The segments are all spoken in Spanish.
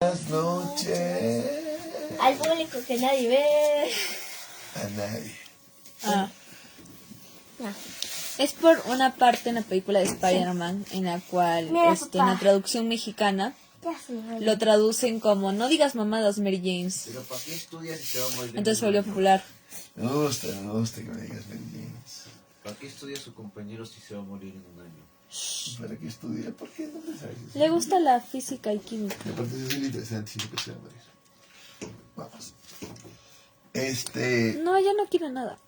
Buenas noches. Al público que nadie ve. A nadie. No. Es por una parte en la película de Spider-Man en la cual Mira, en papá. la traducción mexicana Ya se me lo traducen como no digas mamadas Mary James. Pero ¿para qué estudias si se va a morir? Entonces se volvió popular. Me gusta que me digas James. ¿Para qué estudia su compañero si se va a morir en un año? ¿Para qué estudia? ¿Por qué no me sabes eso? Le gusta la física y química. Y aparte es muy interesantísimo que se va a morir. Vamos. No, ya no quiere nada.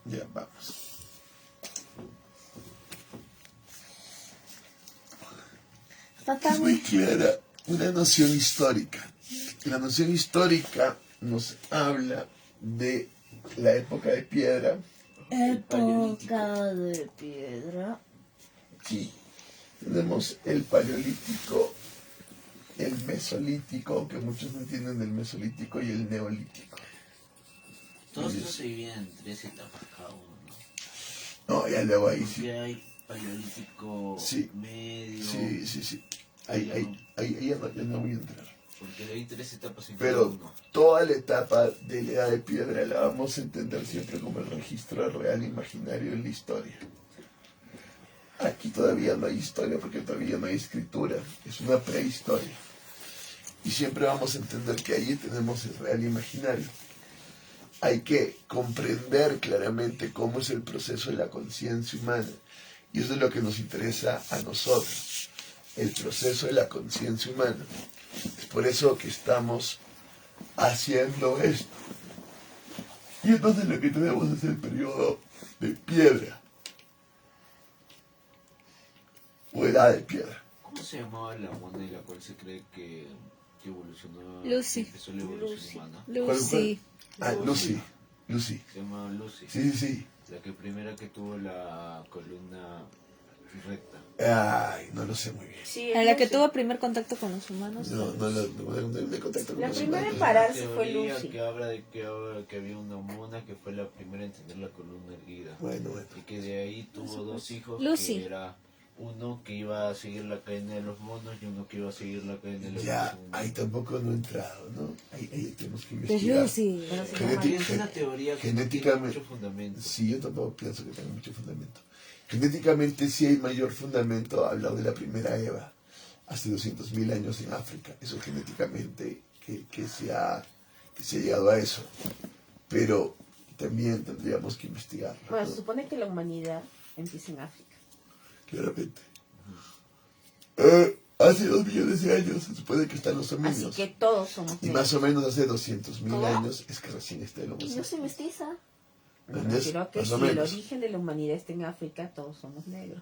Ya, vamos. Papá, Es muy clara una noción histórica. La noción histórica nos habla de la época de piedra. época de piedra. Sí. Tenemos el paleolítico, el mesolítico, aunque muchos no entienden el mesolítico, y el neolítico. Todos estos se dividen en 3 etapas cada uno, ¿no? No, ya luego ahí sí. Porque hay paleolítico Sí. medio. Sí. Ahí ya no voy a entrar. Porque hay 3 etapas en cada Pero uno. toda la etapa de la edad de piedra la vamos a entender siempre como el registro real imaginario en la historia. Aquí todavía no hay historia porque todavía no hay escritura, es una prehistoria. Y siempre vamos a entender que allí tenemos el real imaginario. Hay que comprender claramente cómo es el proceso de la conciencia humana. Y eso es lo que nos interesa a nosotros, el proceso de la conciencia humana. Es por eso que estamos haciendo esto. Y entonces lo que tenemos es el periodo de piedra. O edad de piedra. ¿Cómo se llamaba la moneda en la cual se cree que evolucionó? Lucy. Empezó la evolución humana. Lucy. Lucy. Se llamaba Lucy. Sí. La que primera que tuvo la columna recta. Ay, no lo sé muy bien. Sí, A la Lucy. que tuvo primer contacto con los humanos. No de contacto con La los primera humanos. en pararse fue Teoría Lucy. que habla de que había una mona que fue la primera en tener la columna erguida. Bueno. Y que de ahí tuvo 2 hijos. Lucy. Que era uno que iba a seguir la cadena de los monos y uno que iba a seguir la cadena de los Ya, monos. ahí tampoco no he entrado, ¿no? Ahí tenemos que Pues investigar. Lucy. Pero se Genética- llama Es una teoría que tiene genéticamente, mucho fundamento. sí, yo tampoco pienso que tenga mucho fundamento. Genéticamente sí hay mayor fundamento hablar de la primera Eva, hace 200.000 años en África. Eso genéticamente que se ha llegado a eso. Pero también tendríamos que investigarlo, Bueno, ¿no? se supone que la humanidad empieza en África. Claramente. Hace 2 millones de años se supone que están los Así homínidos. que todos somos Y negros. más o menos hace 200.000 ¿Cómo? años es que recién está el Homo Y no sapiens. se mestiza. Me ¿Entendés? refiero a que Más si o el menos. origen de la humanidad está en África, todos somos negros.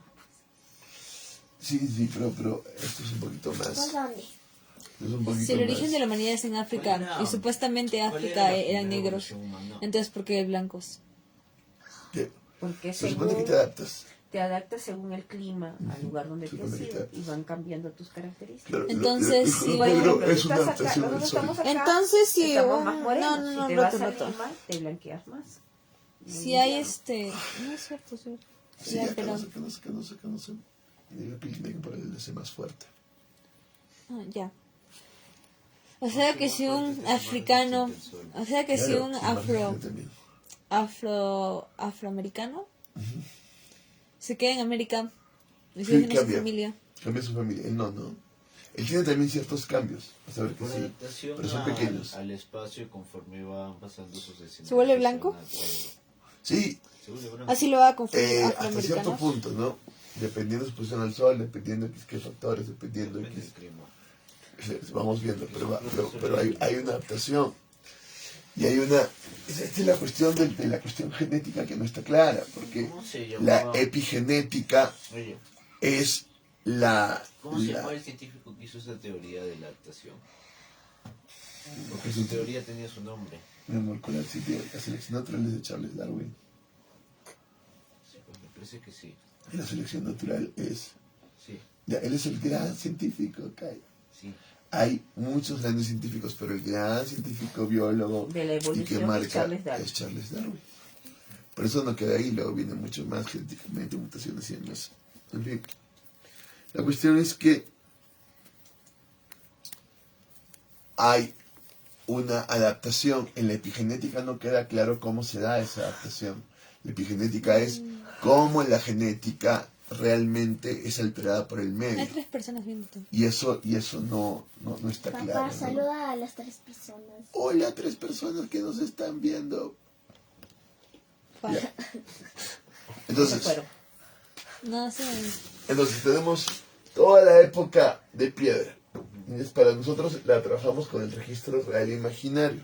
Sí, pero esto es un poquito ¿Por más. dónde? Es un poquito Si el origen más. de la humanidad es en África ¿Cuál era? y supuestamente ¿Cuál África la eran primera negros, evolución humana? entonces ¿por qué hay blancos? Que Porque se supone que según te adaptas. te adaptas según el clima al lugar donde Se te has supone que ido te- y van cambiando tus características. Claro, Entonces, lo sí. Por negro ejemplo, es tú una estás acá, adaptación del nosotros sol. estamos acá, Entonces sí, estamos más morenos. no, Si te roto. vas a Lima, te blanqueas más. Si hay no es cierto, sí. Sí, Ya, acá pero- no sé. Y la piel negra por el hace más fuerte. Ya. O sea que si un africano, o sea que si Claro, un sí, Margarita también. afroamericano se queda en América y Sí, sigue tiene su cambia. familia. Cambia su familia. Él no. Él tiene también ciertos cambios. Vas a ver que Por sí. adaptación Pero son pequeños. al espacio conforme van pasando sus descendientes. ¿Se vuelve blanco? Sí, Se vuelve blanco. Así lo va a confundir hasta cierto afroamericanos. punto, ¿no? Dependiendo de su posición al sol, dependiendo de qué factores, dependiendo de Depende qué. del clima. Vamos viendo, pero hay una adaptación. Y hay una. Esta es la cuestión de la cuestión genética que no está clara, porque ¿Cómo se la llamaba? epigenética Oye, es la. ¿cómo se llamaba el científico que hizo esa teoría de la adaptación? Porque su teoría tenía su nombre. La molecular la selección natural es de Charles Darwin. Sí, pues me parece que sí. Y la selección natural es. Sí, Ya, él es el gran científico, Kai. sí. Hay muchos grandes científicos, pero el gran científico biólogo De la y que evolución marca es Charles Darwin. es Charles Darwin. Por eso no queda ahí, luego viene mucho más genéticamente, mutaciones y demás. En fin, la cuestión es que hay una adaptación. En la epigenética no queda claro cómo se da esa adaptación. La epigenética es cómo la genética realmente es alterada por el Hay medio. 3 personas viéndote. Y eso no está Papá, claro, ¿no? saluda a las 3 personas. Hola, 3 personas que nos están viendo. Vale. Ya. Se Entonces, fueron. No, sí. entonces tenemos toda la época de piedra. Para nosotros la trabajamos con el registro real e imaginario.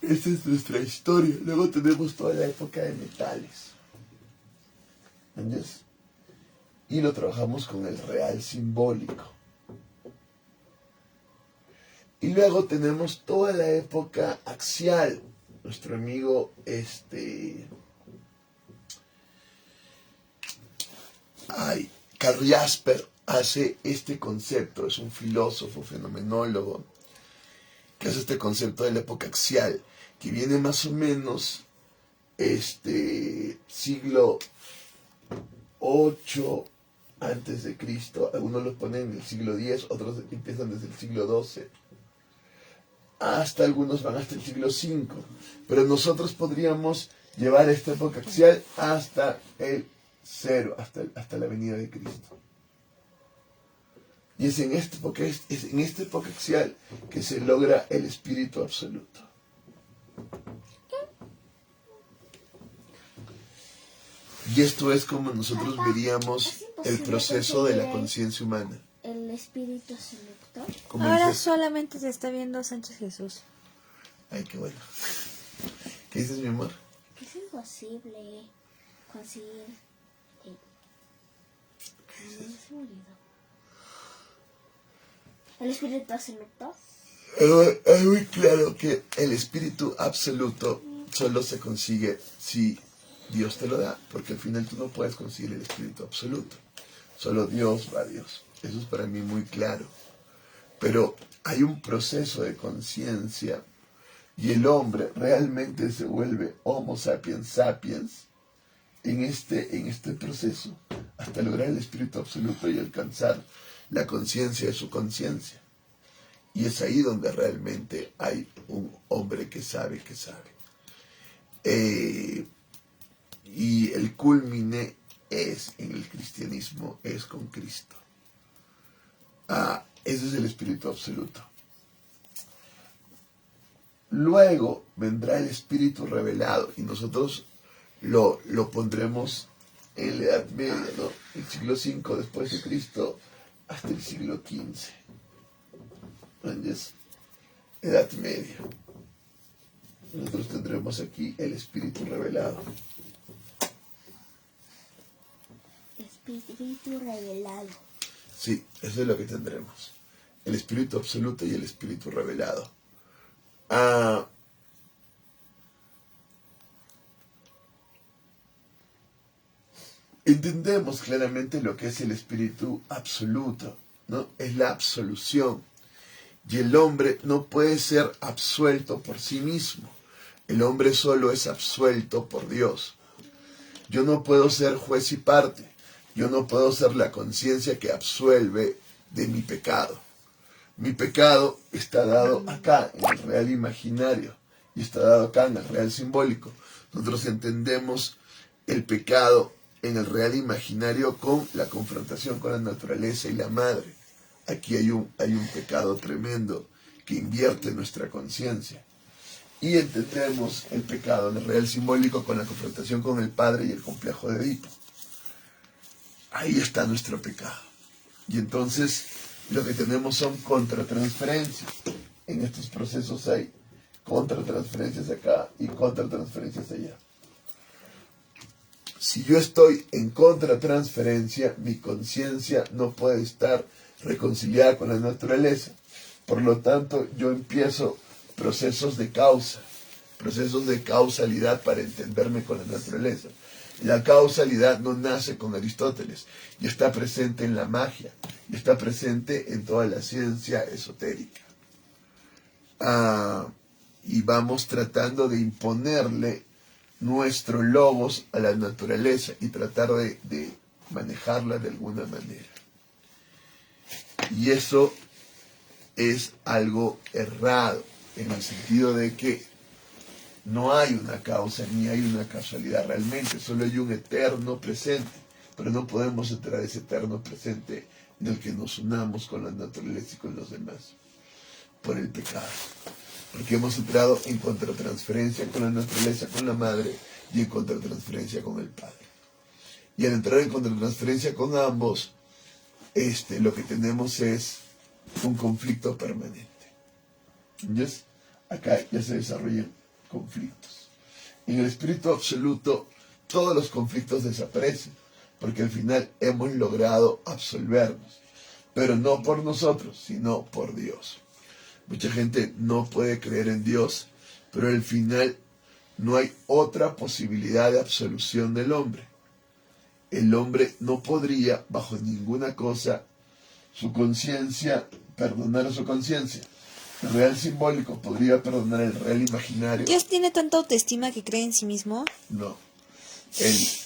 Esta es nuestra historia. Luego tenemos toda la época de metales. ¿Entiendes? Y lo trabajamos con el real simbólico. Y luego tenemos toda la época axial. Nuestro amigo Karl Jasper hace este concepto, es un filósofo, fenomenólogo, que hace este concepto de la época axial, que viene más o menos siglo 8 antes de Cristo. Algunos los ponen en el siglo 10, otros empiezan desde el siglo 12, hasta algunos van hasta el siglo 5, pero nosotros podríamos llevar esta época axial hasta el 0, hasta la venida de Cristo. Y es en esta época axial que se logra el espíritu absoluto. Y esto es como nosotros veríamos el proceso de la conciencia humana. El espíritu selector. Como Ahora dices, solamente se está viendo Sánchez Jesús. ay, qué bueno. ¿Qué dices, mi amor? Que es imposible conseguir. Se me olvidó. El espíritu selector. Es muy claro que el espíritu absoluto solo se consigue si Dios te lo da, porque al final tú no puedes conseguir el espíritu absoluto. Solo Dios va a Dios. Eso es para mí muy claro. Pero hay un proceso de conciencia y el hombre realmente se vuelve Homo sapiens sapiens en este proceso hasta lograr el espíritu absoluto y alcanzar la conciencia de su conciencia. Y es ahí donde realmente hay un hombre que sabe que sabe. Y el culmine es en el cristianismo, es con Cristo. Ese es el espíritu absoluto. Luego vendrá el espíritu revelado y nosotros lo pondremos en la Edad Media, ¿no? El siglo V después de Cristo hasta el siglo XV. ¿Entiendes? Edad Media. Nosotros tendremos aquí el espíritu revelado. Espíritu revelado. Sí, eso es lo que tendremos. El espíritu absoluto y el espíritu revelado. Entendemos claramente lo que es el espíritu absoluto, ¿no? Es la absolución. Y el hombre no puede ser absuelto por sí mismo. El hombre solo es absuelto por Dios. Yo no puedo ser juez y parte. Yo no puedo ser la conciencia que absuelve de mi pecado. Mi pecado está dado acá, en el real imaginario, y está dado acá, en el real simbólico. Nosotros entendemos el pecado en el real imaginario con la confrontación con la naturaleza y la madre. Aquí hay un pecado tremendo que invierte nuestra conciencia. Y entendemos el pecado en el real simbólico con la confrontación con el padre y el complejo de Edipo. Ahí está nuestro pecado. Y entonces lo que tenemos son contratransferencias. En estos procesos hay contratransferencias acá y contratransferencias allá. Si yo estoy en contratransferencia, mi conciencia no puede estar reconciliada con la naturaleza. Por lo tanto, yo empiezo procesos de causa, procesos de causalidad para entenderme con la naturaleza. La causalidad no nace con Aristóteles, y está presente en la magia, y está presente en toda la ciencia esotérica. Y vamos tratando de imponerle nuestro logos a la naturaleza y tratar de manejarla de alguna manera. Y eso es algo errado, en el sentido de que no hay una causa ni hay una casualidad realmente, solo hay un eterno presente, pero no podemos entrar a ese eterno presente en el que nos unamos con la naturaleza y con los demás, por el pecado. Porque hemos entrado en contratransferencia con la naturaleza, con la madre, y en contratransferencia con el padre. Y al entrar en contratransferencia con ambos, lo que tenemos es un conflicto permanente. ¿Ves? Acá ya se desarrollan conflictos. En el espíritu absoluto, todos los conflictos desaparecen, porque al final hemos logrado absolvernos, pero no por nosotros, sino por Dios. Mucha gente no puede creer en Dios, pero al final no hay otra posibilidad de absolución del hombre. El hombre no podría, bajo ninguna cosa, su conciencia, perdonar a su conciencia. El real simbólico podría perdonar el real imaginario. ¿Dios tiene tanta autoestima que cree en sí mismo? No.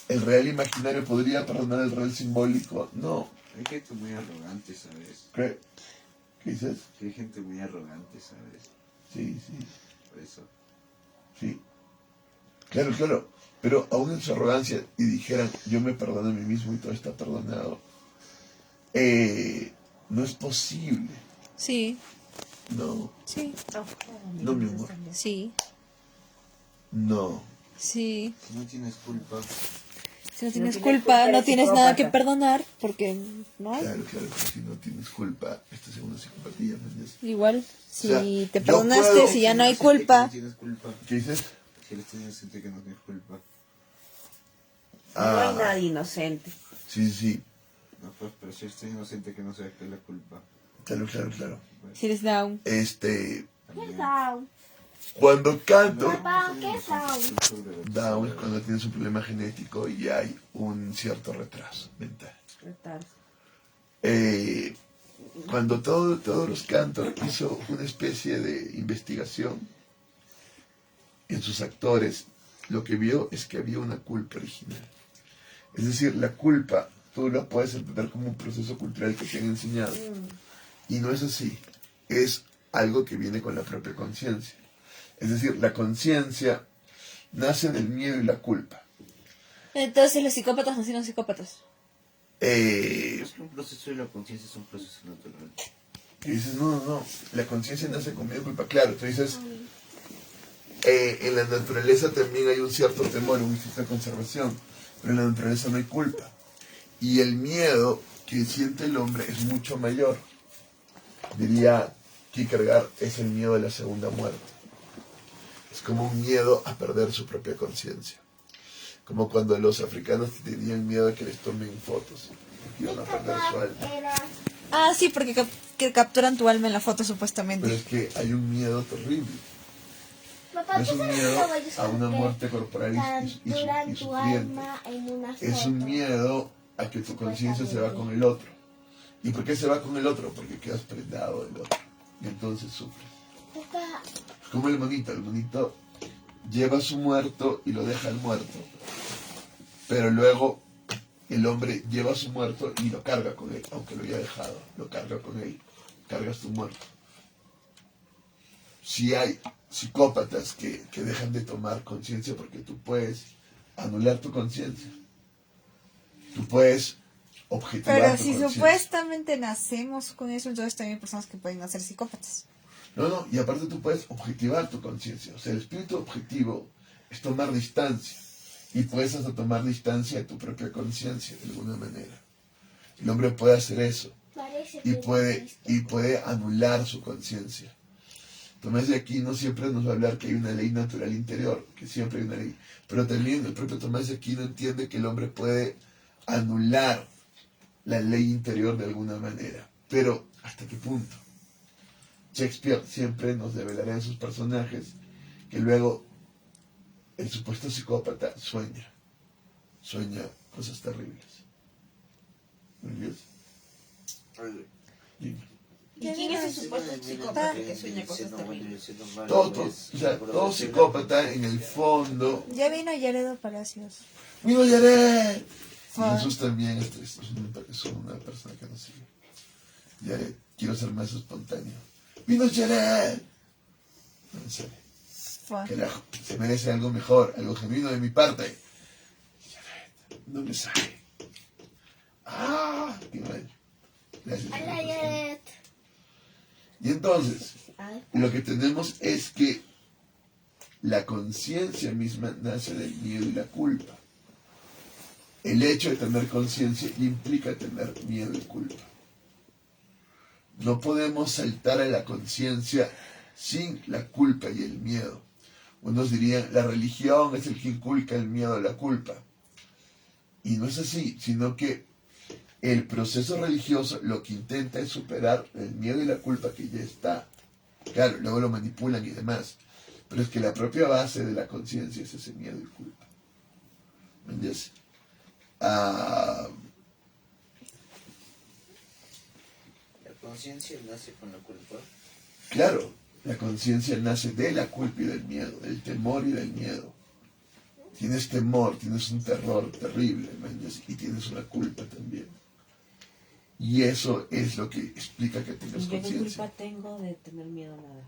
El real imaginario podría perdonar el real simbólico. No. Hay gente muy arrogante, ¿sabes? ¿Qué dices? Hay gente muy arrogante, ¿sabes? Sí, sí. Por eso. Sí. Claro, claro. Pero aún en su arrogancia y dijeran, yo me perdono a mí mismo y todo está perdonado. No es posible. Sí, No. sí, No, mi amor. sí, No. sí. Si no tienes culpa, Si no tienes tienes culpa, culpa, no eres tienes nada que psicópata. perdonar, porque no hay. Claro, claro. Que si no tienes culpa, esta es una psicopatía, ¿me entiendes? Igual, si sea, te yo perdonaste, puedo- si ya no hay inocente que culpa. no tienes culpa. ¿Qué dices? Si eres tan inocente que no tienes culpa. No hay nadie inocente. Sí, sí. No, pues, pero si eres tan inocente que no sabes qué es la culpa. Claro, claro, claro. Si eres down. ¿Qué También. down? Cuando canto, Papá, ¿qué down? Down es cuando tienes un problema genético y hay un cierto retraso mental. Retardo. Cuando todos los Cantor hizo una especie de investigación en sus actores, lo que vio es que había una culpa original. Es decir, la culpa tú la puedes entender como un proceso cultural que te han enseñado. Y no es así. Es algo que viene con la propia conciencia. Es decir, la conciencia nace del miedo y la culpa. Entonces los psicópatas nacieron psicópatas. Es que un proceso de la conciencia es un proceso natural. Y dices, no, la conciencia nace con miedo y culpa. Claro, tú dices, en la naturaleza también hay un cierto temor, una cierta conservación, pero en la naturaleza no hay culpa. Y el miedo que siente el hombre es mucho mayor. Diría Kierkegaard, es el miedo de la segunda muerte. Es como un miedo a perder su propia conciencia. Como cuando los africanos tenían miedo de que les tomen fotos, porque iban a perder su alma. Ah, sí, porque que capturan tu alma en la foto supuestamente. Pero es que hay un miedo terrible. Papá, No es ¿qué un será miedo que voy a una que muerte corporal y capturan tu sufriente. alma en una foto? Es un miedo a que tu conciencia se va con el otro. ¿Y por qué se va con el otro? Porque quedas prendado del otro. Y entonces sufres. Papá, Como el monito lleva a su muerto y lo deja al muerto. Pero luego el hombre lleva a su muerto y lo carga con él, aunque lo haya dejado, lo carga con él. Cargas tu muerto. Si hay psicópatas que dejan de tomar conciencia porque tú puedes anular tu conciencia. Tú puedes objetivar Pero tu si conciencia. supuestamente nacemos con eso, entonces también hay personas que pueden nacer psicópatas. No, y aparte tú puedes objetivar tu conciencia. O sea, el espíritu objetivo es tomar distancia. Y puedes hasta tomar distancia de tu propia conciencia, de alguna manera. El hombre puede hacer eso. parece Y que puede anular su conciencia. Tomás de Aquino siempre nos va a hablar que hay una ley natural interior, que siempre hay una ley. Pero también el propio Tomás de Aquino entiende que el hombre puede anular la ley interior de alguna manera. Pero, ¿hasta qué punto? Shakespeare siempre nos develará en sus personajes que luego el supuesto psicópata sueña cosas terribles. ¿Me entiendes? Dime. ¿Y quién es el supuesto psicópata que sueña cosas terribles? Todo psicópata en el fondo. Ya vino Yaredo Palacios. ¡Mira, Yaret! Y Ah. Jesús también es una persona que nos sigue. Jared, quiero ser más espontáneo. ¡Vino Jared! No me sale. Carajo, se merece algo mejor, algo genuino de mi parte. Jared, no me sale. ¡Ah! ¡Qué mal! Gracias. Hola, Jared. Y entonces, Ay, lo que tenemos es que la conciencia misma nace del miedo y la culpa. El hecho de tener conciencia implica tener miedo y culpa. No podemos saltar a la conciencia sin la culpa y el miedo. Unos dirían, la religión es el que inculca el miedo y la culpa. Y no es así, sino que el proceso religioso lo que intenta es superar el miedo y la culpa que ya está. Claro, luego lo manipulan y demás. Pero es que la propia base de la conciencia es ese miedo y culpa. ¿Me entiendes? La conciencia nace con la culpa. Claro, la conciencia nace de la culpa y del miedo, del temor y del miedo. Tienes temor, tienes un terror terrible, ¿me entiendes? Y tienes una culpa también. Y eso es lo que explica que tengas ¿Yo qué conciencia. culpa tengo de tener miedo a nada?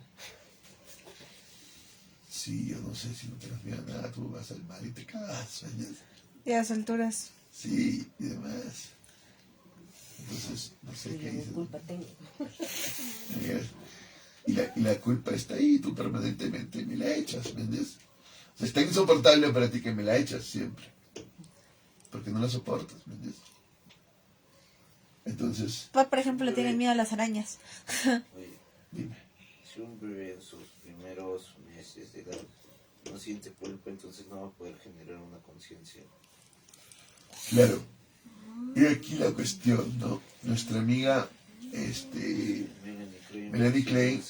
Sí, yo no sé si no tengas miedo a nada, tú vas al mar y te cagas, ¿me entiendes? Y a las alturas. Sí, y demás. Entonces, no sé ¿Yo qué qué dices. culpa tengo? Y la culpa está ahí, tú permanentemente me la echas, ¿me entiendes? O sea, está insoportable para ti que me la echas siempre. Porque no la soportas, ¿me entiendes? Entonces, Papá, por ejemplo, le tiene miedo a las arañas. Oye, dime. si un bebé en sus primeros meses de edad no siente culpa, entonces no va a poder generar una conciencia. Claro. Y aquí la cuestión, ¿no? Nuestra amiga, Melanie Klein,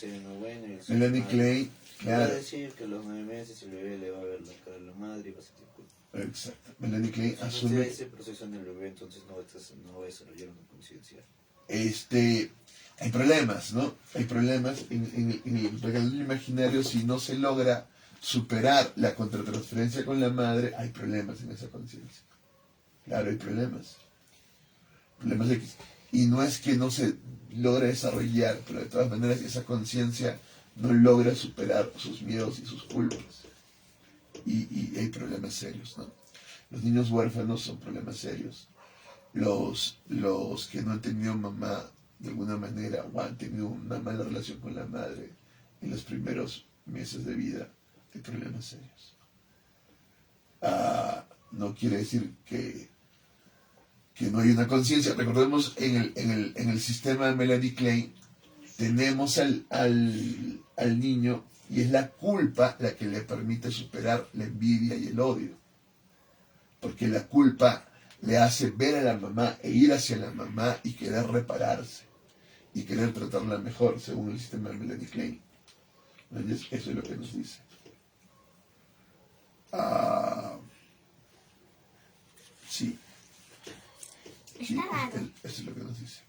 Va a claro, decir que a los 9 meses el bebé le va a ver la cara a la madre y va a sentir culpa. exacto. Melanie Klein Si no se da asume, ese proceso en el bebé, entonces no va a desarrollar una conciencia. hay problemas, ¿no? Hay problemas en el regalo imaginario si no se logra superar la contratransferencia con la madre, hay problemas en esa conciencia. Claro, hay problemas. Problemas X. Y no es que no se logre desarrollar, pero de todas maneras esa conciencia no logra superar sus miedos y sus culpas. Y hay problemas serios, ¿no? Los niños huérfanos son problemas serios. Los que no han tenido mamá de alguna manera o han tenido una mala relación con la madre en los primeros meses de vida, hay problemas serios. No quiere decir que no hay una conciencia. Recordemos, en el sistema de Melanie Klein, tenemos al niño y es la culpa la que le permite superar la envidia y el odio. Porque la culpa le hace ver a la mamá e ir hacia la mamá y querer repararse y querer tratarla mejor, según el sistema de Melanie Klein. Entonces, eso es lo que nos dice. Sí. Sí, eso es lo que nos dice.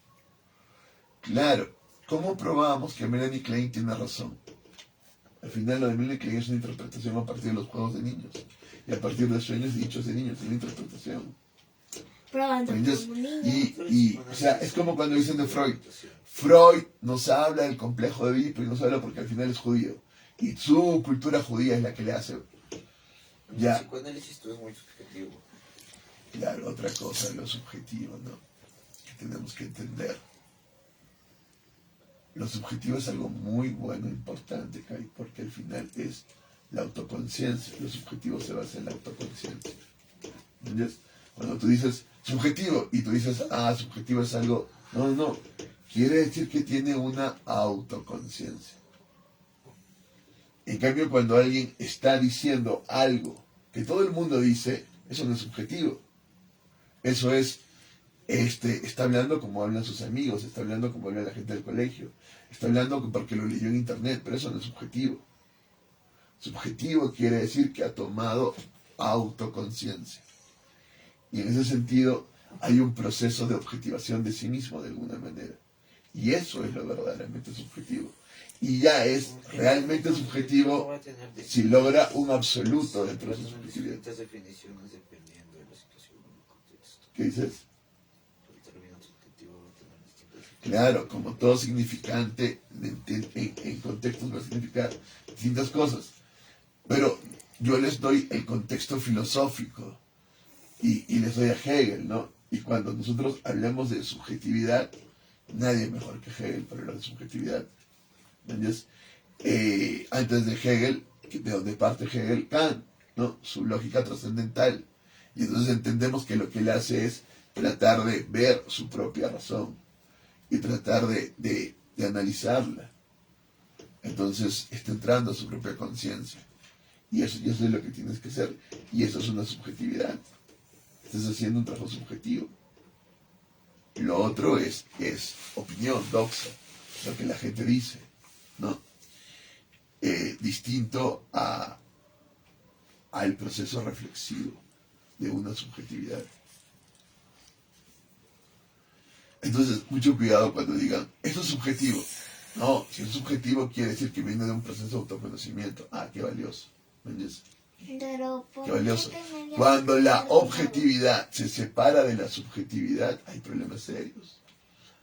Claro, ¿cómo probamos que Melanie Klein tiene razón? Al final lo de Melanie Klein es una interpretación a partir de los juegos de niños y a partir de sueños dichos de niños, es una interpretación. probando Entonces, como un niño. o sea, es como cuando dicen de Freud. Freud nos habla del complejo de Edipo y nos habla porque al final es judío. Y su cultura judía es la que le hace. Ya. El psicoanálisis todo es muy subjetivo. Claro, otra cosa, lo subjetivo, ¿no? Que tenemos que entender. Lo subjetivo es algo muy bueno, importante, Kai, porque al final es la autoconciencia. Lo subjetivo se basa en la autoconciencia. ¿Entiendes? Cuando tú dices subjetivo y tú dices, subjetivo es algo... No. Quiere decir que tiene una autoconciencia. En cambio, cuando alguien está diciendo algo que todo el mundo dice, eso no es subjetivo. Eso es, está hablando como hablan sus amigos, está hablando como habla la gente del colegio, está hablando porque lo leyó en internet, pero eso no es subjetivo. Subjetivo quiere decir que ha tomado autoconciencia. Y en ese sentido hay un proceso de objetivación de sí mismo de alguna manera. Y eso es lo verdaderamente subjetivo. Y ya es realmente subjetivo si logra un absoluto dentro de su subjetividad. Distintas definiciones dependiendo de la situación y el contexto. ¿Qué dices? El término subjetivo va a tener distintas Claro, como todo significante, en contextos va a significar distintas cosas. Pero yo les doy el contexto filosófico y les doy a Hegel, ¿no? Y cuando nosotros hablamos de subjetividad, nadie mejor que Hegel para hablar de subjetividad. ¿Entiendes? Antes de Hegel, de donde parte Hegel, Kant, ¿no? Su lógica trascendental. Y entonces entendemos que lo que él hace es tratar de ver su propia razón y tratar de analizarla. Entonces está entrando a su propia conciencia. Y eso es lo que tienes que hacer. Y eso es una subjetividad. Estás haciendo un trabajo subjetivo. Lo otro es opinión, doxa, lo que la gente dice, ¿no? Distinto al proceso reflexivo de una subjetividad. Entonces, mucho cuidado cuando digan, esto es subjetivo. No, si es subjetivo quiere decir que viene de un proceso de autoconocimiento. Ah, qué valioso. ¿Entiendes? Pero, Qué valioso. Cuando la objetividad se separa de la subjetividad, hay problemas serios.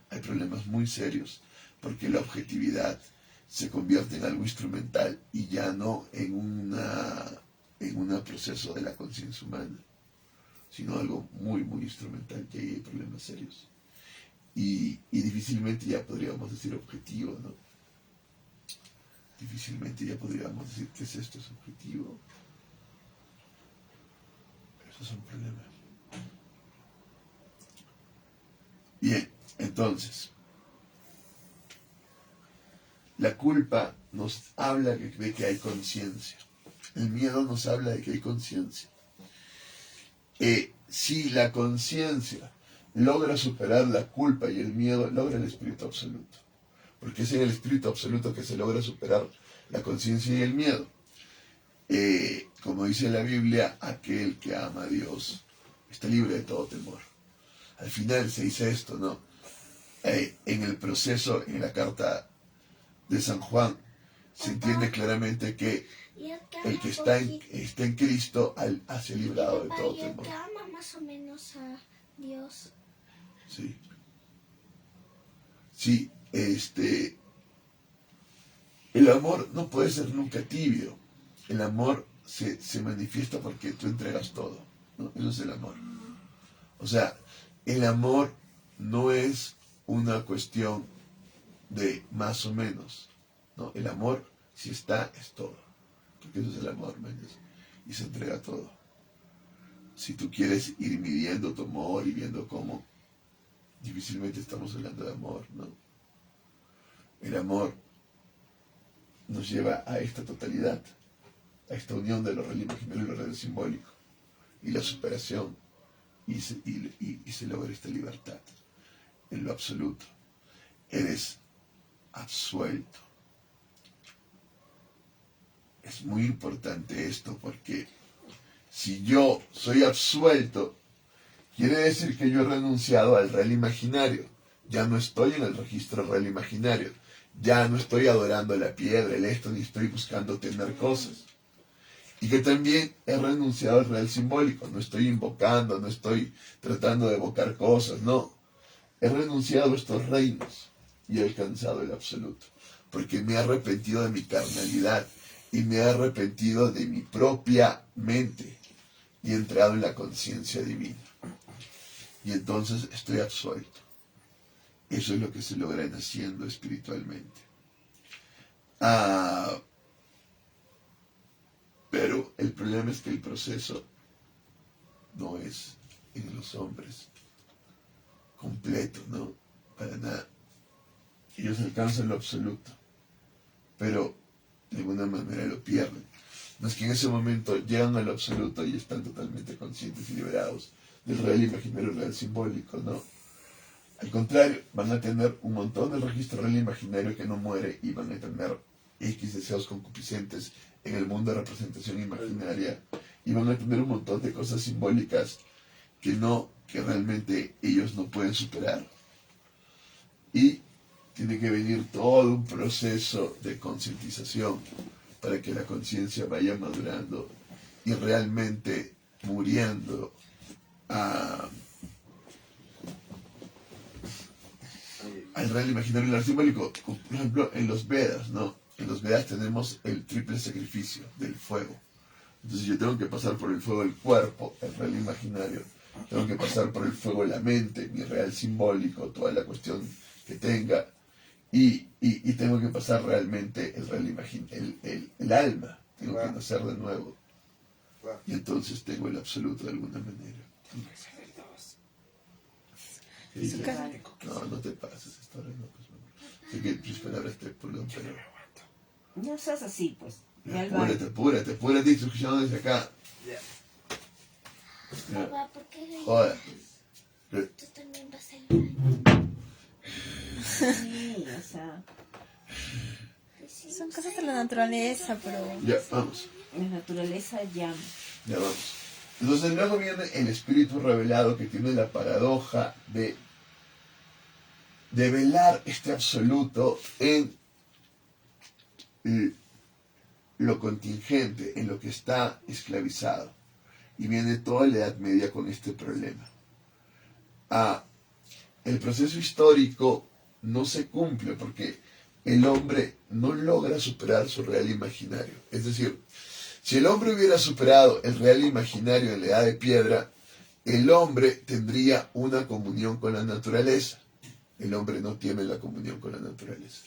Hay problemas muy serios. Porque la objetividad se convierte en algo instrumental y ya no en un proceso de la conciencia humana, sino algo muy, muy instrumental, y ahí hay problemas serios. Y difícilmente ya podríamos decir objetivo, ¿no? Difícilmente ya podríamos decir que es esto, es objetivo. Eso es un problema. Bien, entonces, la culpa nos habla de que hay conciencia. El miedo nos habla de que hay conciencia. Si la conciencia logra superar la culpa y el miedo, logra el espíritu absoluto. Porque es en el espíritu absoluto que se logra superar la conciencia y el miedo. Como dice la Biblia, aquel que ama a Dios está libre de todo temor. Al final se dice esto, ¿no? En el proceso, en la carta de San Juan, se entiende claramente que el que está en Cristo ha sido librado de todo temor. ¿Que ama más o menos a Dios? Sí. Sí, el amor no puede ser nunca tibio. El amor se manifiesta porque tú entregas todo, ¿no? Eso es el amor. O sea, el amor no es una cuestión de más o menos, ¿no? El amor, si está, es todo. Porque eso es el amor, ¿me entiendes? Y se entrega todo. Si tú quieres ir midiendo tu amor y viendo cómo, difícilmente estamos hablando de amor, ¿no? El amor nos lleva a esta totalidad, a esta unión de lo real imaginario y lo real simbólico, y la superación, y se logra esta libertad en lo absoluto. Eres absuelto. Es muy importante esto porque si yo soy absuelto, quiere decir que yo he renunciado al real imaginario. Ya no estoy en el registro real imaginario. Ya no estoy adorando la piedra, el esto, ni estoy buscando tener cosas. Y que también he renunciado al real simbólico. No estoy invocando, no estoy tratando de evocar cosas, no. He renunciado a estos reinos y he alcanzado el absoluto. Porque me he arrepentido de mi carnalidad y me he arrepentido de mi propia mente y he entrado en la conciencia divina. Y entonces estoy absuelto. Eso es lo que se logra naciendo espiritualmente. Pero el problema es que el proceso no es en los hombres completo, ¿no? Para nada. Ellos alcanzan lo absoluto, pero de alguna manera lo pierden. No es que en ese momento llegan al absoluto y están totalmente conscientes y liberados del real imaginario, real simbólico, ¿no? Al contrario, van a tener un montón de registro real imaginario que no muere y van a tener X deseos concupiscentes en el mundo de representación imaginaria y van a tener un montón de cosas simbólicas que realmente ellos no pueden superar. Y tiene que venir todo un proceso de concientización para que la conciencia vaya madurando y realmente muriendo a al real imaginario y al real simbólico. Por ejemplo, en los Vedas, ¿no? En los Vedas tenemos el triple sacrificio del fuego. Entonces yo tengo que pasar por el fuego del cuerpo, el real imaginario. Tengo que pasar por el fuego de la mente, mi real simbólico, toda la cuestión que tenga. Y tengo que pasar realmente el real el alma. Tengo que nacer de nuevo. Y entonces tengo el absoluto de alguna manera. ¿Qué dices? No, no te pases, esta hora no, pues, sé que tus palabras te perdón, pero... No seas así, pues. Apúrate, instrucción desde acá. Papá, ¿por qué Joder. tú también vas a ir? Sí, o sea, Son cosas de la naturaleza, pero... Ya, vamos. la naturaleza llama. Ya vamos. Entonces luego viene el espíritu revelado que tiene la paradoja de velar este absoluto en lo contingente, en lo que está esclavizado. Y viene toda la Edad Media con este problema. El proceso histórico no se cumple porque el hombre no logra superar su real imaginario. Es decir, si el hombre hubiera superado el real imaginario en la Edad de Piedra, el hombre tendría una comunión con la naturaleza. El hombre no tiene la comunión con la naturaleza.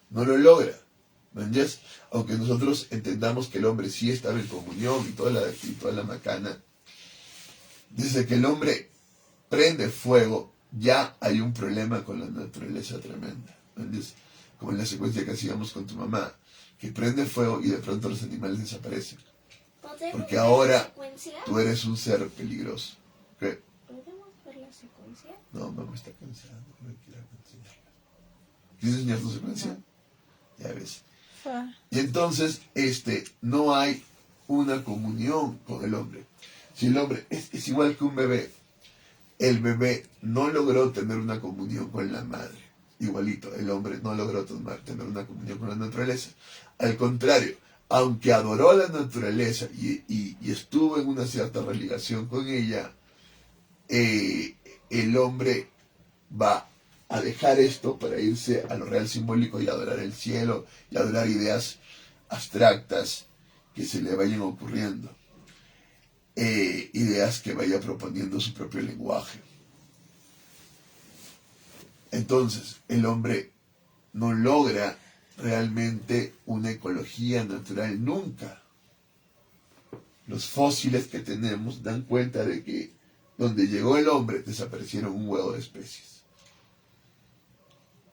No lo logra. ¿Me entiendes? Aunque nosotros entendamos que el hombre sí estaba en comunión y toda la macana, desde que el hombre prende fuego, ya hay un problema con la naturaleza tremenda. ¿Me entiendes? Como en la secuencia que hacíamos con tu mamá, que prende fuego y de pronto los animales desaparecen. Porque ahora tú eres un ser peligroso. ¿Qué? ¿Podemos ver la secuencia? No, mamá está cansada. No me quiero enseñarla. ¿Quieres enseñar tu secuencia? Ya ves. Y entonces, no hay una comunión con el hombre. Si el hombre es igual que un bebé, el bebé no logró tener una comunión con la madre. Igualito, el hombre no logró tener una comunión con la naturaleza. Al contrario, aunque adoró a la naturaleza y estuvo en una cierta religación con ella, el hombre va a dejar esto para irse a lo real simbólico y adorar el cielo y adorar ideas abstractas que se le vayan ocurriendo, ideas que vaya proponiendo su propio lenguaje. Entonces el hombre no logra realmente una ecología natural nunca. Los fósiles que tenemos dan cuenta de que donde llegó el hombre desaparecieron un huevo de especies.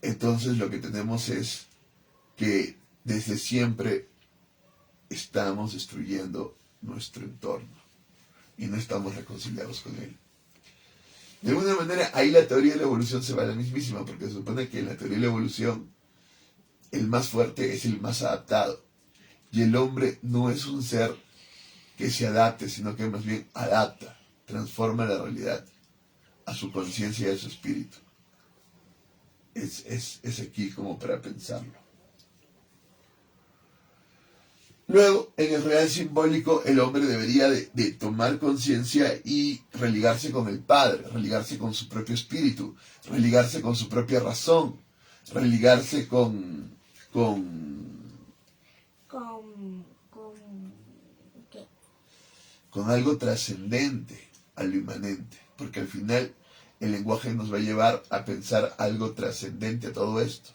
Entonces lo que tenemos es que desde siempre estamos destruyendo nuestro entorno y no estamos reconciliados con él. De alguna manera ahí la teoría de la evolución se va a la mismísima, porque se supone que en la teoría de la evolución el más fuerte es el más adaptado y el hombre no es un ser que se adapte, sino que más bien adapta, transforma la realidad a su conciencia y a su espíritu. Es aquí como para pensarlo. Luego, en el real simbólico, el hombre debería de tomar conciencia y religarse con el Padre, religarse con su propio espíritu, religarse con su propia razón, religarse con ¿qué? Con algo trascendente a lo inmanente, porque al final el lenguaje nos va a llevar a pensar algo trascendente a todo esto.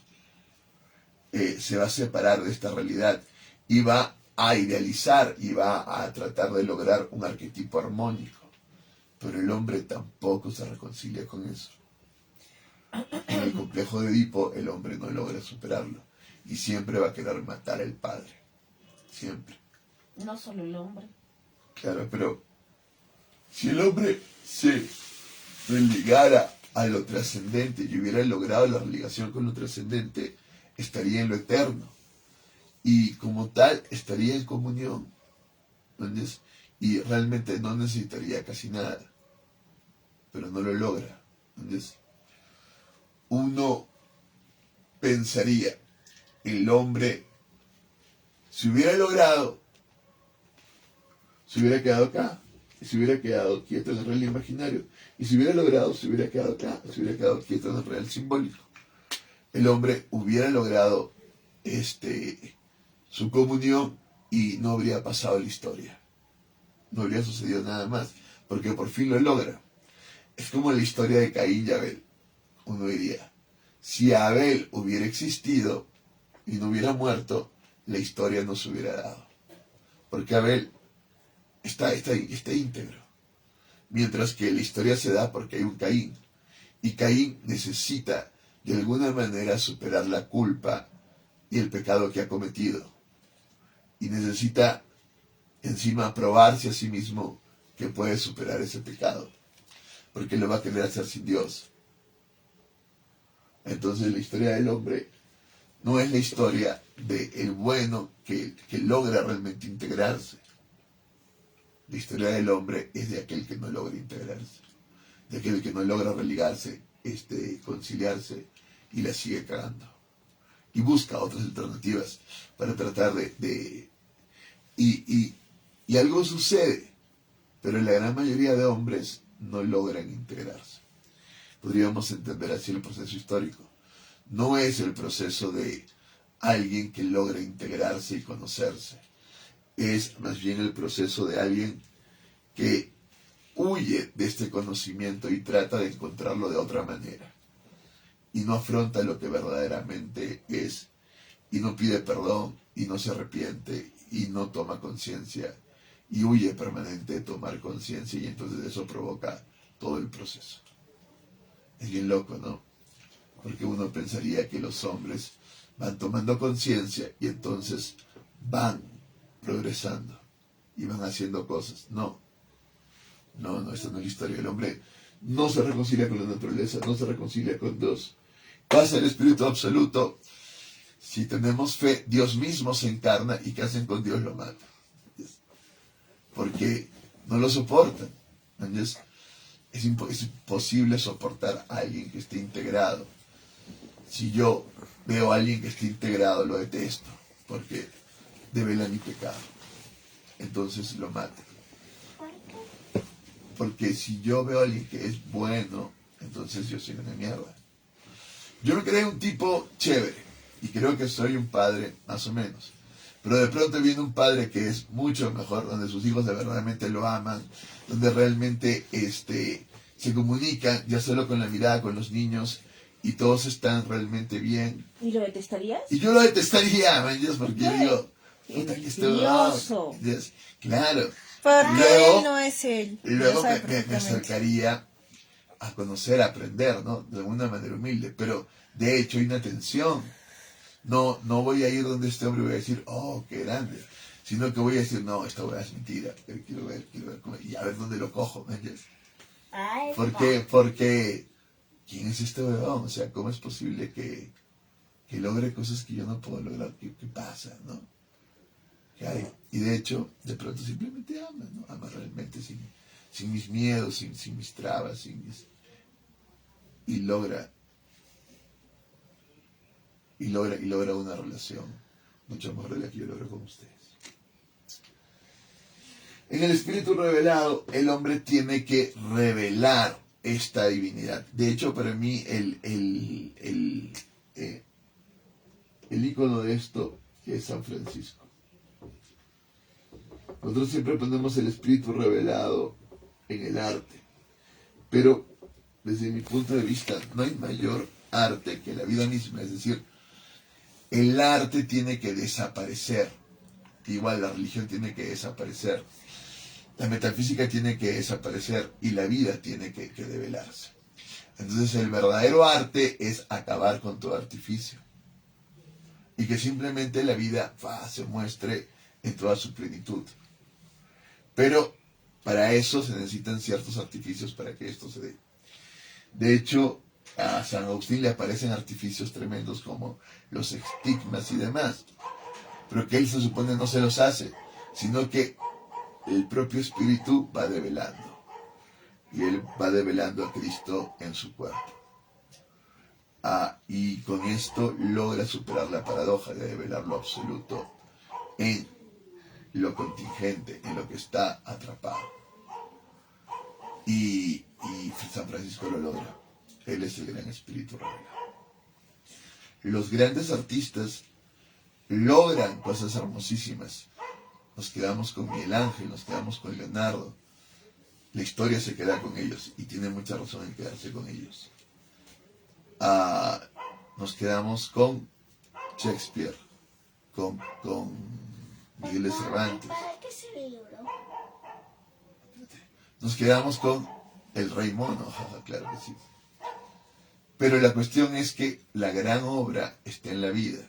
Se va a separar de esta realidad y va a idealizar y va a tratar de lograr un arquetipo armónico. Pero el hombre tampoco se reconcilia con eso. En el complejo de Edipo el hombre no logra superarlo y siempre va a querer matar al padre. Siempre. No solo el hombre. Claro, pero si el hombre se religara a lo trascendente y hubiera logrado la religación con lo trascendente, estaría en lo eterno y como tal estaría en comunión, ¿entiendes? Y realmente no necesitaría casi nada, pero no lo logra, ¿entiendes? Uno pensaría, el hombre, si hubiera logrado, se hubiera quedado acá, y se hubiera quedado quieto en el real imaginario, y si hubiera logrado, se hubiera quedado acá, se hubiera quedado quieto en el real simbólico. el hombre hubiera logrado su comunión y no habría pasado la historia. No habría sucedido nada más, porque por fin lo logra. Es como la historia de Caín y Abel. Uno diría, si Abel hubiera existido y no hubiera muerto, la historia no se hubiera dado. Porque Abel está íntegro. Mientras que la historia se da porque hay un Caín. Y Caín necesita de alguna manera superar la culpa y el pecado que ha cometido. Y necesita encima probarse a sí mismo que puede superar ese pecado. Porque lo va a querer hacer sin Dios. Entonces la historia del hombre no es la historia del bueno que logra realmente integrarse. La historia del hombre es de aquel que no logra integrarse, de aquel que no logra religarse, conciliarse y la sigue cagando. Y busca otras alternativas para tratar y algo sucede, pero la gran mayoría de hombres no logran integrarse. Podríamos entender así el proceso histórico. No es el proceso de alguien que logra integrarse y conocerse. Es más bien el proceso de alguien que huye de este conocimiento y trata de encontrarlo de otra manera. Y no afronta lo que verdaderamente es. Y no pide perdón, y no se arrepiente, y no toma conciencia. Y huye permanente de tomar conciencia, y entonces eso provoca todo el proceso. Es bien loco, ¿no? Porque uno pensaría que los hombres van tomando conciencia y entonces van progresando y van haciendo cosas. No, esta no es la historia. El hombre no se reconcilia con la naturaleza, no se reconcilia con Dios. Pasa el Espíritu Absoluto. Si tenemos fe, Dios mismo se encarna y ¿qué hacen con Dios? Lo matan. Porque no lo soportan. ¿Entiendes? Es imposible soportar a alguien que esté integrado. Si yo veo a alguien que esté integrado, lo detesto, porque devela mi pecado. Entonces lo mato. Porque si yo veo a alguien que es bueno, entonces yo soy una mierda. Yo me creo un tipo chévere, y creo que soy un padre más o menos. Pero de pronto viene un padre que es mucho mejor, donde sus hijos de verdaderamente lo aman, donde realmente se comunican ya solo con la mirada con los niños y todos están realmente bien. ¿Y lo detestarías? Y yo lo detestaría, man, porque yo digo, puta, que Envidioso. Claro. Porque Luego, él no es él. y luego Ya sabe me perfectamente. acercaría a conocer, a aprender, ¿no? De una manera humilde. Pero, de hecho, hay una tensión. No voy a ir donde este hombre y voy a decir, oh, qué grande. Sino que voy a decir, no, esta weá es mentira. Quiero ver cómo, y a ver dónde lo cojo, ¿me entiendes? Ay, ¿Por qué? Porque, ¿quién es este weón? O sea, ¿cómo es posible que logre cosas que yo no puedo lograr? ¿Qué pasa, no? ¿Qué hay? Y de hecho, de pronto simplemente ama, ¿no? Ama realmente sin mis miedos, sin mis trabas, y logra una relación mucho mejor de la que yo logro con ustedes. En el Espíritu revelado, el hombre tiene que revelar esta divinidad. De hecho, para mí, el ícono de esto es San Francisco. Nosotros siempre ponemos el Espíritu revelado en el arte, pero desde mi punto de vista no hay mayor arte que la vida misma. Es decir, el arte tiene que desaparecer, igual la religión tiene que desaparecer, la metafísica tiene que desaparecer y la vida tiene que develarse. Entonces el verdadero arte es acabar con todo artificio y que simplemente la vida se muestre en toda su plenitud. Pero para eso se necesitan ciertos artificios para que esto se dé. De hecho, a San Agustín le aparecen artificios tremendos como los estigmas y demás, pero que él se supone no se los hace, sino que el propio Espíritu va develando, y él va develando a Cristo en su cuerpo. Y con esto logra superar la paradoja de develar lo absoluto en lo contingente, en lo que está atrapado. Y San Francisco lo logra. Él es el gran Espíritu revelado. los grandes artistas logran cosas hermosísimas. Nos quedamos con Miguel Ángel, nos quedamos con Leonardo. La historia se queda con ellos y tiene mucha razón en quedarse con ellos. Nos quedamos con Shakespeare, con Miguel de Cervantes. ¿Para qué se ve libro? Nos quedamos con el Rey Mono, claro que sí. Pero la cuestión es que la gran obra está en la vida.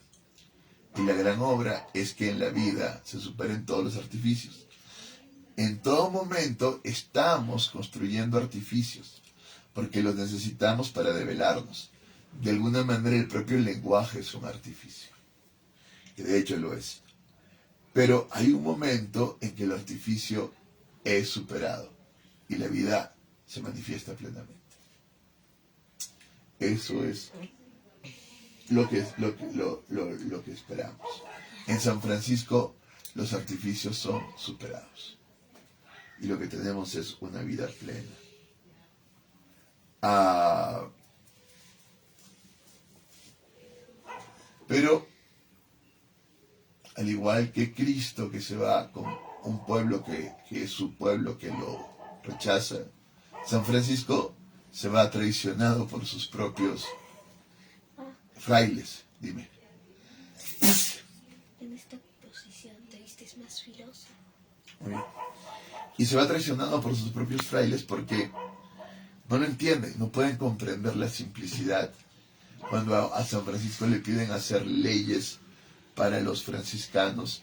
Y la gran obra es que en la vida se superen todos los artificios. En todo momento estamos construyendo artificios, porque los necesitamos para develarnos. De alguna manera el propio lenguaje es un artificio, que de hecho lo es. Pero hay un momento en que el artificio es superado y la vida se manifiesta plenamente. Eso es lo que esperamos. En San Francisco los artificios son superados y lo que tenemos es una vida plena. Pero al igual que Cristo, que se va con un pueblo que es su pueblo que lo rechaza, San Francisco se va traicionado por sus propios frailes. Dime. En esta posición te vistes más filoso. Muy bien. Y se va traicionado por sus propios frailes porque no lo entienden, no pueden comprender la simplicidad. Cuando a San Francisco le piden hacer leyes para los franciscanos,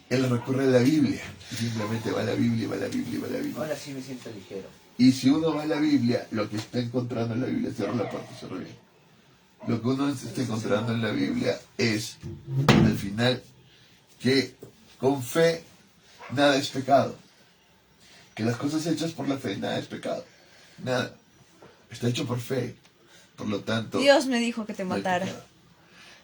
él recurre a la Biblia. Y simplemente va a la Biblia, va a la Biblia, va a la Biblia. Ahora sí me siento ligero. Y si uno va a la Biblia, lo que está encontrando en la Biblia, cierra la puerta, cierra bien. Lo que uno está encontrando en la Biblia es, al final, que con fe nada es pecado. Que las cosas hechas por la fe, nada es pecado. Nada. Está hecho por fe. Por lo tanto... Dios me dijo que te no hay matara.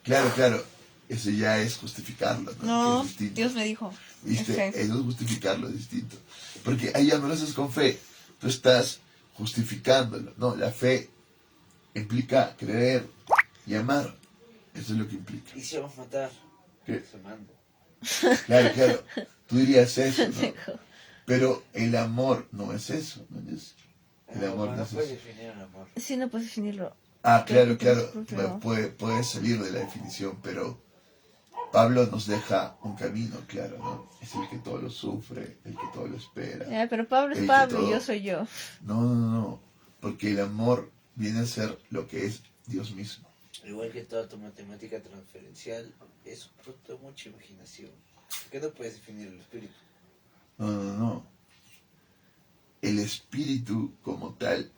pecado. Claro. Eso ya es justificarlo, ¿no? No, Que es distinto. Dios me dijo. ¿Viste? Es fe. Eso es justificarlo, es distinto. Porque ahí ya no lo haces con fe. Tú estás justificándolo. No, la fe implica creer y amar. Eso es lo que implica. ¿Y si vamos a matar? ¿Qué? Se manda. Claro. Tú dirías eso, ¿no? Pero el amor no es eso, ¿no es? El amor no no es puedes eso. definir el amor. Sí, no puedes definirlo. Claro. Pero- Puede salir de la definición, pero Pablo nos deja un camino claro, ¿no? Es el que todo lo sufre, el que todo lo espera. Pero Pablo El es que Pablo y todo- yo soy yo. No. Porque el amor viene a ser lo que es Dios mismo. Igual que toda tu matemática transferencial, es un producto de mucha imaginación. ¿Por qué no puedes definir el espíritu? No. El espíritu como tal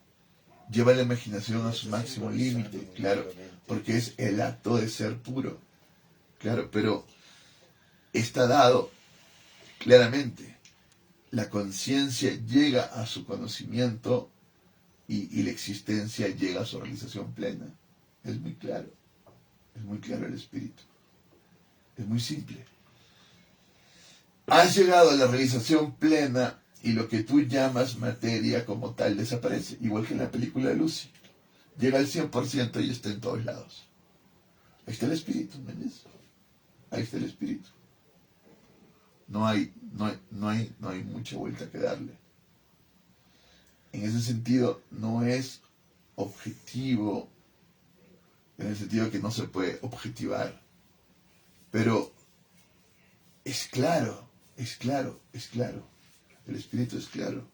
lleva la imaginación a su máximo límite, claro, porque es el acto de ser puro, claro, pero está dado claramente. La conciencia llega a su conocimiento y la existencia llega a su realización plena. Es muy claro el espíritu. Es muy simple. Has llegado a la realización plena y lo que tú llamas materia como tal desaparece, igual que en la película de Lucy. Llega al 100% y está en todos lados. Ahí está el espíritu, ¿me entiendes? Ahí está el espíritu. No hay mucha vuelta que darle. En ese sentido, no es objetivo, en el sentido que no se puede objetivar. Pero es claro. El espíritu es claro.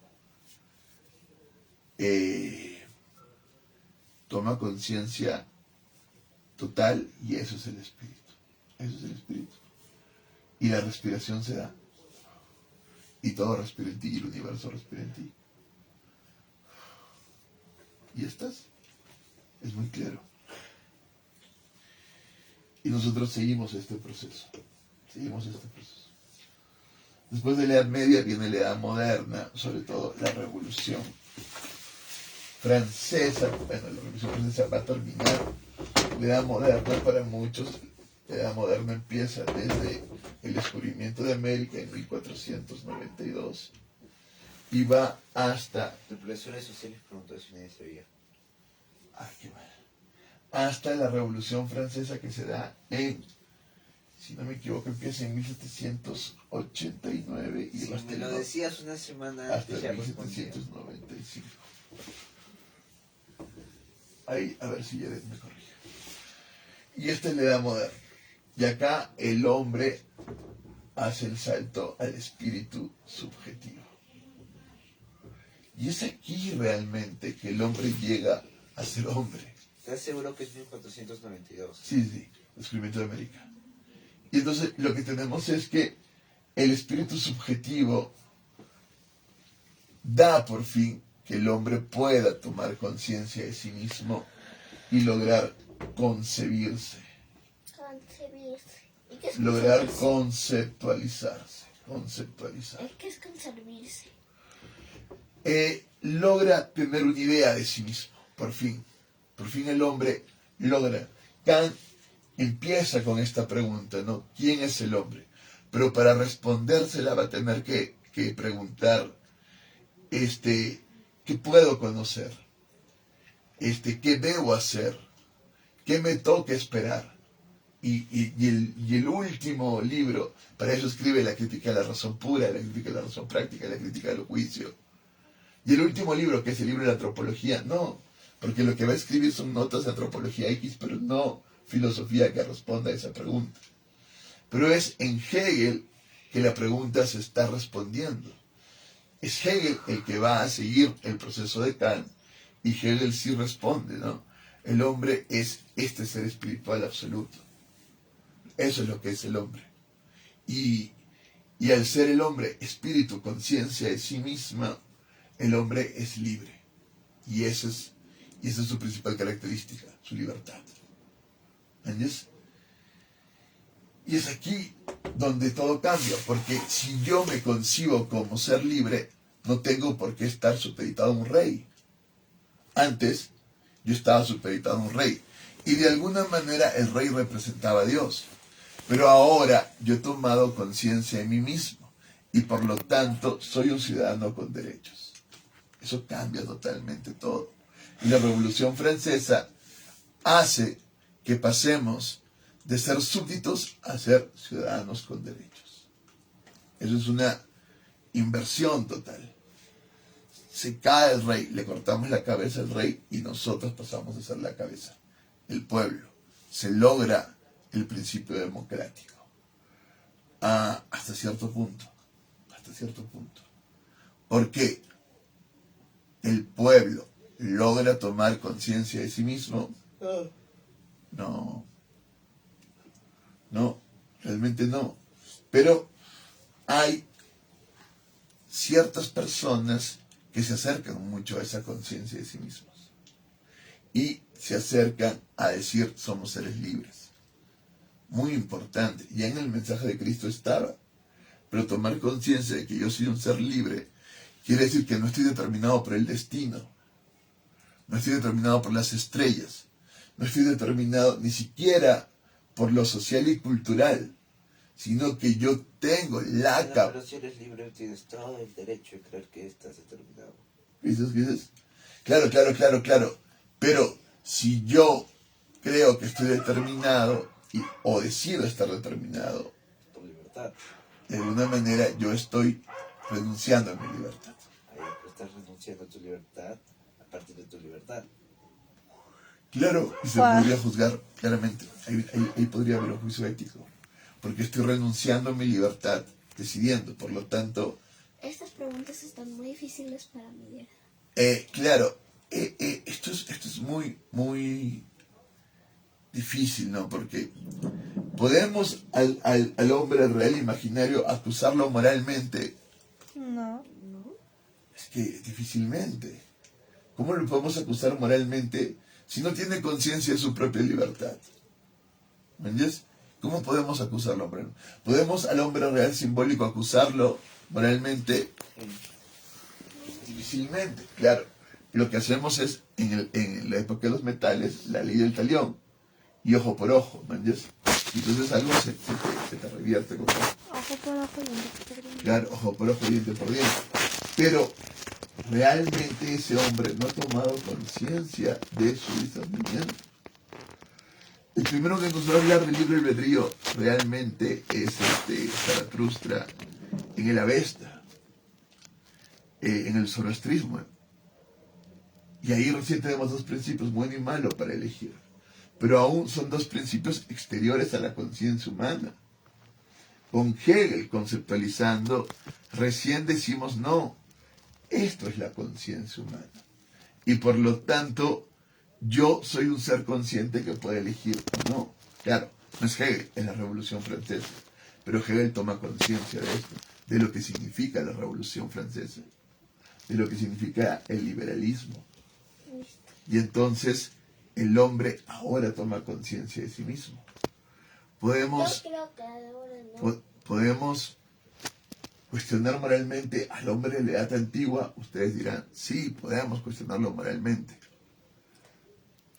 Toma conciencia total y eso es el espíritu. Y la respiración se da. Y todo respira en ti y el universo respira en ti. Y estás. Es muy claro. Y nosotros seguimos este proceso. Después de la Edad Media viene la Edad Moderna, sobre todo la Revolución Francesa. Bueno, la Revolución Francesa va a terminar. La Edad Moderna para muchos, la Edad Moderna empieza desde el descubrimiento de América en 1492 y va hasta... Tu profesor de sociales preguntó si nadie sabía. Qué mal. hasta la Revolución Francesa, que se da en, si no me equivoco, empieza en 1789 y Si hasta me lo decías una semana hasta antes, ya respondía. 1795. Ahí, a ver si Jared me corrige. Y esta es la edad moderna. Y acá el hombre hace el salto al espíritu subjetivo. Y es aquí realmente que el hombre llega a ser hombre. ¿Estás seguro que es 1492? Sí, descubrimiento de América. Y entonces lo que tenemos es que el espíritu subjetivo da por fin que el hombre pueda tomar conciencia de sí mismo y lograr concebirse, Concebirse. ¿Y qué es lograr concebirse? conceptualizar. ¿Qué es concebirse? Logra tener una idea de sí mismo, por fin el hombre logra. Kant empieza con esta pregunta, ¿no? ¿Quién es el hombre? Pero para respondérsela va a tener que preguntar, ¿qué puedo conocer? ¿Qué debo hacer? ¿Qué me toca esperar? Y el último libro, para eso escribe la crítica a la razón pura, la crítica a la razón práctica, la crítica al juicio. Y el último libro, que es el libro de la antropología, no, porque lo que va a escribir son notas de antropología X, pero no filosofía que responda a esa pregunta. Pero es en Hegel que la pregunta se está respondiendo. Es Hegel el que va a seguir el proceso de Kant, y Hegel sí responde, ¿no? El hombre es este ser espiritual absoluto. Eso es lo que es el hombre. Y al ser el hombre espíritu, conciencia de sí misma, el hombre es libre. Y esa es su principal característica, su libertad. ¿Entiendes? Y es aquí donde todo cambia, porque si yo me concibo como ser libre, no tengo por qué estar supeditado a un rey. Antes, yo estaba supeditado a un rey, y de alguna manera el rey representaba a Dios. Pero ahora yo he tomado conciencia de mí mismo, y por lo tanto soy un ciudadano con derechos. Eso cambia totalmente todo. Y la Revolución Francesa hace que pasemos de ser súbditos a ser ciudadanos con derechos. Eso es una inversión total. Se cae el rey, le cortamos la cabeza al rey y nosotros pasamos a ser la cabeza, el pueblo. Se logra el principio democrático. Hasta cierto punto. Porque el pueblo logra tomar conciencia de sí mismo. No, realmente no. Pero hay ciertas personas que se acercan mucho a esa conciencia de sí mismos y se acercan a decir somos seres libres. Muy importante. Ya en el mensaje de Cristo estaba. Pero tomar conciencia de que yo soy un ser libre quiere decir que no estoy determinado por el destino. No estoy determinado por las estrellas. No estoy determinado ni siquiera por lo social y cultural, sino que yo tengo la capacidad. Pero si eres libre, tienes todo el derecho de creer que estás determinado. ¿Qué dices? Claro. Pero si yo creo que estoy determinado o decido estar determinado, Por libertad. de alguna manera yo estoy renunciando a mi libertad. Ahí estás renunciando a tu libertad a partir de tu libertad. Claro, y se podría juzgar claramente. Ahí podría haber un juicio ético. Porque estoy renunciando a mi libertad, decidiendo. Por lo tanto, Estas preguntas están muy difíciles para mí. claro, esto es muy, muy difícil, ¿no? Porque podemos al hombre real imaginario acusarlo moralmente. No. Es que difícilmente. ¿Cómo lo podemos acusar moralmente si no tiene conciencia de su propia libertad? ¿Me entiendes? ¿Cómo podemos acusarlo, hombre? ¿Podemos al hombre real simbólico acusarlo moralmente? Difícilmente, claro. Lo que hacemos es, en la época de los metales, la ley del talión. Y ojo por ojo, ¿me entiendes? Y entonces algo se te revierte con eso. Ojo por ojo, diente por diente. Claro, ojo por ojo, diente por diente. Pero realmente ese hombre no ha tomado conciencia de su discernimiento. El primero que nos va a hablar del libre albedrío realmente es Zaratustra en el Avesta, en el zoroastrismo. Y ahí recién tenemos dos principios, bueno y malo, para elegir. Pero aún son dos principios exteriores a la conciencia humana. Con Hegel conceptualizando, recién decimos no, esto es la conciencia humana. Y por lo tanto, yo soy un ser consciente que puede elegir o no. Claro, no es Hegel, es la Revolución Francesa. Pero Hegel toma conciencia de esto, de lo que significa la Revolución Francesa, de lo que significa el liberalismo. Y entonces el hombre ahora toma conciencia de sí mismo. Podemos cuestionar moralmente al hombre de la edad antigua. Ustedes dirán, sí, podemos cuestionarlo moralmente.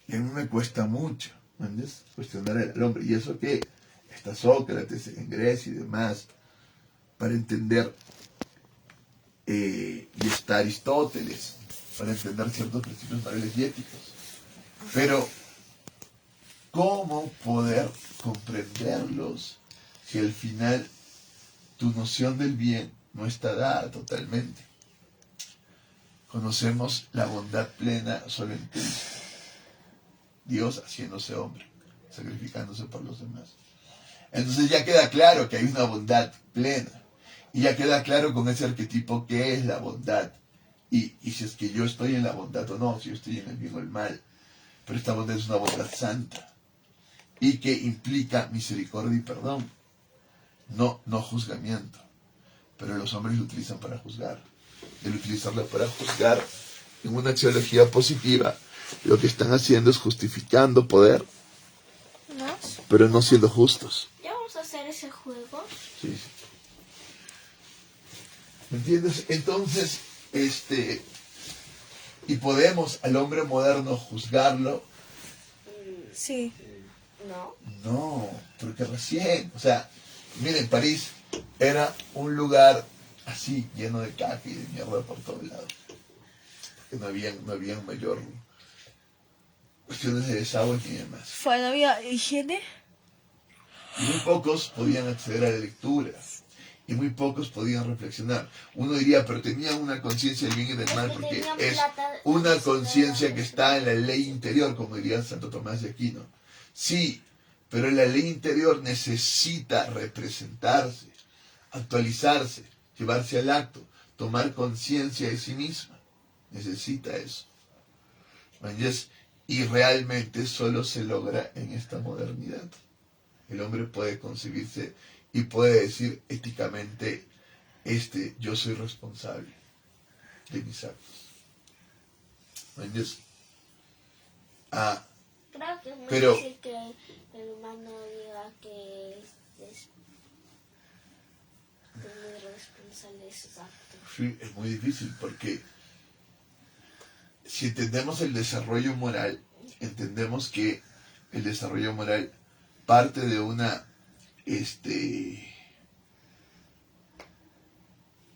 Y a mí me cuesta mucho, ¿entiendes? Cuestionar al hombre. Y eso que está Sócrates en Grecia y demás, para entender, y está Aristóteles, para entender ciertos principios morales y éticos. Pero, ¿cómo poder comprenderlos si al final tu noción del bien no está dada totalmente? Conocemos la bondad plena solo en Cristo. Dios haciéndose hombre, sacrificándose por los demás. Entonces ya queda claro que hay una bondad plena. Y ya queda claro con ese arquetipo qué es la bondad. Y si es que yo estoy en la bondad o no, si yo estoy en el bien o el mal. Pero esta bondad es una bondad santa. Y que implica misericordia y perdón. No juzgamiento. Pero los hombres lo utilizan para juzgar. Y al utilizarlo para juzgar en una teología positiva, lo que están haciendo es justificando poder, pero no siendo justos. ¿Ya vamos a hacer ese juego? Sí. ¿Me entiendes? Entonces, y podemos al hombre moderno juzgarlo. Sí. No. No, porque recién, o sea, miren, París era un lugar así, lleno de caca y de mierda por todos lados. Porque no había mayor cuestiones de desagüe ni demás. ¿No había higiene? Y muy pocos podían acceder a la lectura. Y muy pocos podían reflexionar. Uno diría, pero tenían una conciencia del bien y del mal, porque es una conciencia que está en la ley interior, como diría Santo Tomás de Aquino. Sí, pero la ley interior necesita representarse, actualizarse, llevarse al acto, tomar conciencia de sí misma. Necesita eso. Y realmente solo se logra en esta modernidad. El hombre puede concebirse y puede decir éticamente, yo soy responsable de mis actos. ¿Entiendes? Creo que es muy pero, difícil que el humano diga que es muy responsable de sus actos. Sí, es muy difícil porque si entendemos el desarrollo moral, entendemos que el desarrollo moral parte de una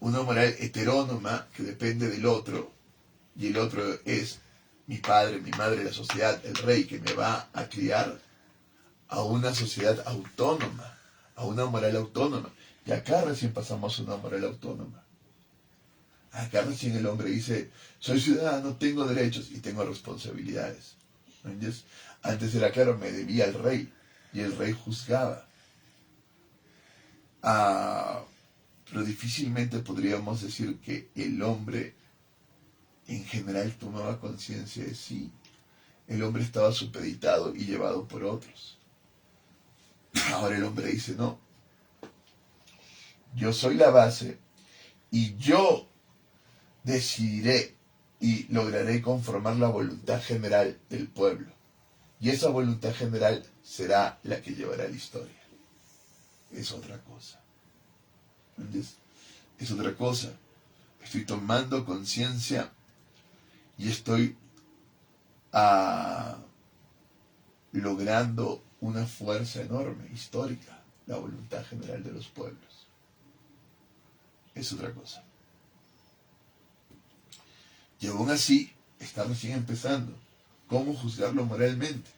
moral heterónoma que depende del otro, y el otro es mi padre, mi madre, la sociedad, el rey que me va a criar, a una sociedad autónoma, a una moral autónoma. Y acá recién pasamos a una moral autónoma. Acá recién el hombre dice, soy ciudadano, tengo derechos y tengo responsabilidades. ¿Entiendes? Antes era claro, me debía al rey y el rey juzgaba. Pero difícilmente podríamos decir que el hombre en general tomaba conciencia de sí. El hombre estaba supeditado y llevado por otros. Ahora el hombre dice, no, yo soy la base y yo decidiré y lograré conformar la voluntad general del pueblo. Y esa voluntad general será la que llevará la historia. Es otra cosa. ¿Entiendes? Es otra cosa. Estoy tomando conciencia y estoy logrando una fuerza enorme, histórica, la voluntad general de los pueblos. Es otra cosa. Y aún así, está recién empezando. ¿Cómo juzgarlo moralmente?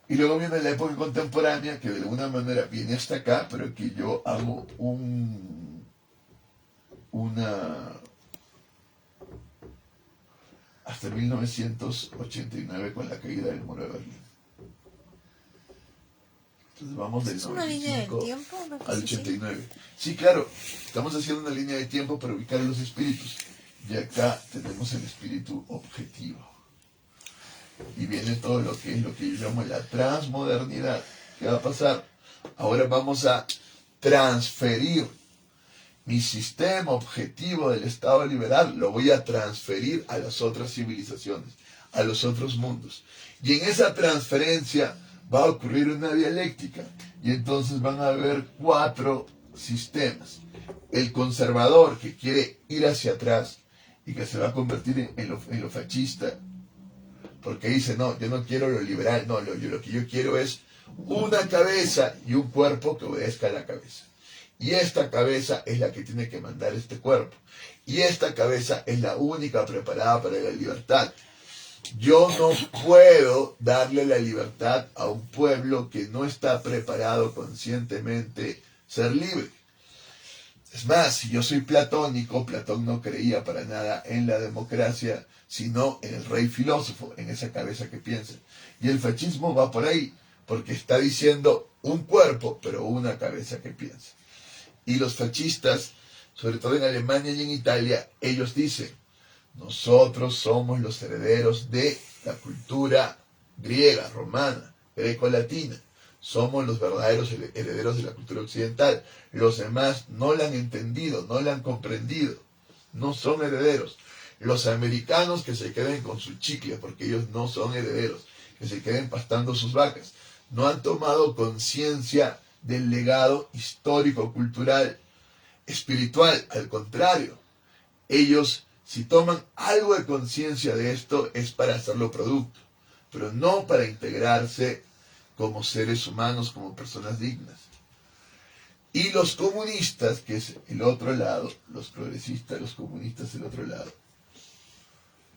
Y luego viene la época contemporánea, que de alguna manera viene hasta acá, pero que yo hago hasta 1989 con la caída del muro de Berlín. Entonces vamos del ¿Es una línea del 95 tiempo? ¿Una cosa al así? 89. Sí, claro, estamos haciendo una línea de tiempo para ubicar los espíritus. Y acá tenemos el espíritu objetivo. Y viene todo lo que es lo que yo llamo la transmodernidad. ¿Qué va a pasar? Ahora vamos a transferir mi sistema objetivo del Estado liberal, lo voy a transferir a las otras civilizaciones, a los otros mundos. Y en esa transferencia va a ocurrir una dialéctica. Y entonces van a haber 4 sistemas. El conservador, que quiere ir hacia atrás y que se va a convertir en lo fascista, porque dice, no, yo no quiero lo liberal, no, lo que yo quiero es una cabeza y un cuerpo que obedezca a la cabeza. Y esta cabeza es la que tiene que mandar este cuerpo. Y esta cabeza es la única preparada para la libertad. Yo no puedo darle la libertad a un pueblo que no está preparado conscientemente ser libre. Es más, si yo soy platónico, Platón no creía para nada en la democracia, sino en el rey filósofo, en esa cabeza que piensa. Y el fascismo va por ahí, porque está diciendo un cuerpo, pero una cabeza que piensa. Y los fascistas, sobre todo en Alemania y en Italia, ellos dicen, nosotros somos los herederos de la cultura griega, romana, greco-latina. Somos los verdaderos herederos de la cultura occidental. Los demás no la han entendido, no la han comprendido. No son herederos. Los americanos que se queden con su chicle, porque ellos no son herederos, que se queden pastando sus vacas. No han tomado conciencia del legado histórico, cultural, espiritual. Al contrario, ellos, si toman algo de conciencia de esto, es para hacerlo producto, pero no para integrarse como seres humanos, como personas dignas. Y los comunistas, que es el otro lado, los progresistas, los comunistas, el otro lado,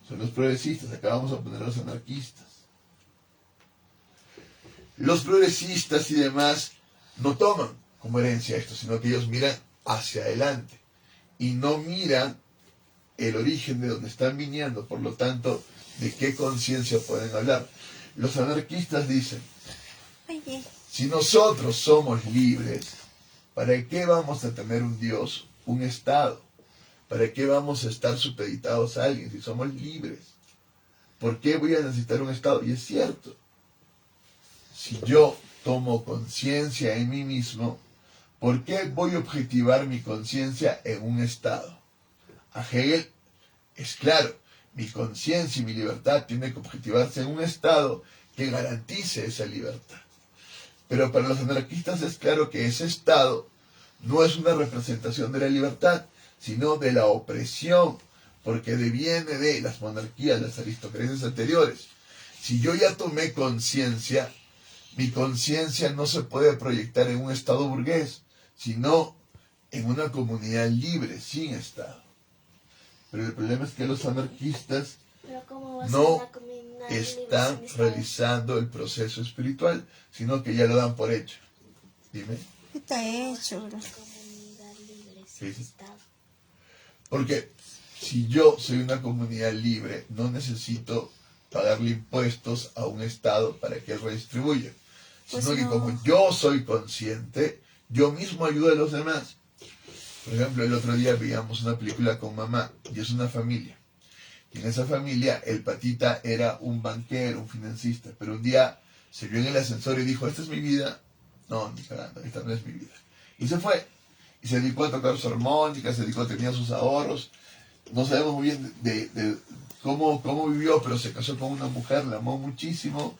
son los progresistas. Acá vamos a poner a los anarquistas. Los progresistas y demás no toman como herencia esto, sino que ellos miran hacia adelante y no miran el origen de donde están viniendo, por lo tanto, de qué conciencia pueden hablar. Los anarquistas dicen, Oye, si nosotros somos libres, ¿para qué vamos a tener un Dios, un Estado? ¿Para qué vamos a estar supeditados a alguien si somos libres? ¿Por qué voy a necesitar un Estado? Y es cierto, si yo tomo conciencia en mí mismo, ¿por qué voy a objetivar mi conciencia en un Estado? A Hegel es claro, mi conciencia y mi libertad tienen que objetivarse en un Estado que garantice esa libertad. Pero para los anarquistas es claro que ese Estado no es una representación de la libertad, sino de la opresión, porque deviene de las monarquías, las aristocracias anteriores. Si yo ya tomé conciencia, mi conciencia no se puede proyectar en un Estado burgués, sino en una comunidad libre, sin Estado. Pero el problema es que los anarquistas Pero ¿cómo va a ser no una comunidad libre están sin Estado? realizando el proceso espiritual, sino que ya lo dan por hecho. Dime. ¿qué está hecho, bro? Comunidad libre sin Sí. Estado. Porque si yo soy una comunidad libre, no necesito pagarle impuestos a un Estado para que él redistribuya. Pues Sino que no. como yo soy consciente, yo mismo ayudo a los demás. Por ejemplo, el otro día veíamos una película con mamá, y es una familia. Y en esa familia, el patita era un banquero, un financista, pero un día se vio en el ascensor y dijo, ¿esta es mi vida? No, ni cagando, esta no es mi vida. Y se fue. Y se dedicó a tocar su armónica, se dedicó a tener sus ahorros. No sabemos muy bien de cómo vivió, pero se casó con una mujer, la amó muchísimo.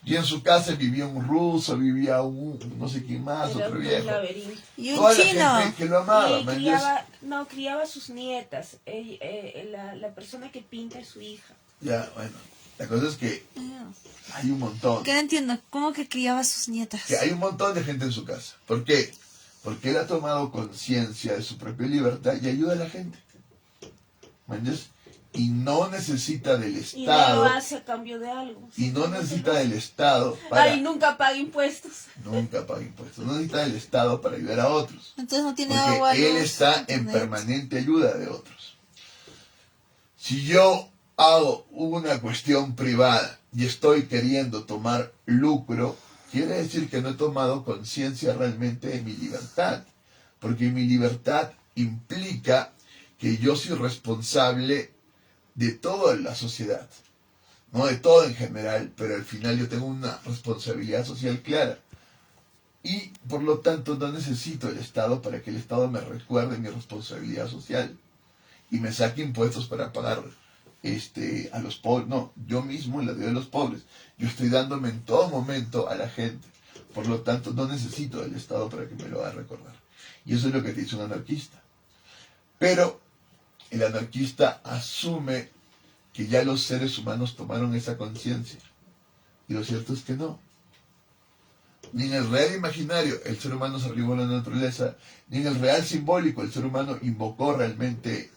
Y en su casa vivía un ruso, vivía un no sé quién más, Era otro un viejo. laberinto. Y un Toda la chino. gente que lo amaba, Y ¿me entiendes? criaba a sus nietas. La persona que pinta es su hija. Ya, bueno. La cosa es que Ah, hay un montón. que no entiendo, ¿cómo que criaba a sus nietas? Que hay un montón de gente en su casa. ¿Por qué? Porque él ha tomado conciencia de su propia libertad y ayuda a la gente. ¿Me entiendes? y no necesita del Y no Estado, lo hace a cambio de algo. y no necesita del Estado para... Ay, nunca paga impuestos. Nunca paga impuestos, no necesita del Estado para ayudar a otros, Entonces no tiene agua, porque él luz, está en internet. permanente ayuda de otros. Si yo hago una cuestión privada y estoy queriendo tomar lucro, quiere decir que no he tomado conciencia realmente de mi libertad, porque mi libertad implica que yo soy responsable de toda la sociedad, no de todo en general, pero al final yo tengo una responsabilidad social clara. Y por lo tanto no necesito el Estado para que el Estado me recuerde mi responsabilidad social y me saque impuestos para pagar a los pobres. No, yo mismo en la vida de los pobres. Yo estoy dándome en todo momento a la gente. Por lo tanto no necesito del Estado para que me lo haga recordar. Y eso es lo que te dice un anarquista. Pero el anarquista asume que ya los seres humanos tomaron esa conciencia. Y lo cierto es que no. Ni en el real imaginario el ser humano se arribó a la naturaleza, ni en el real simbólico el ser humano invocó realmente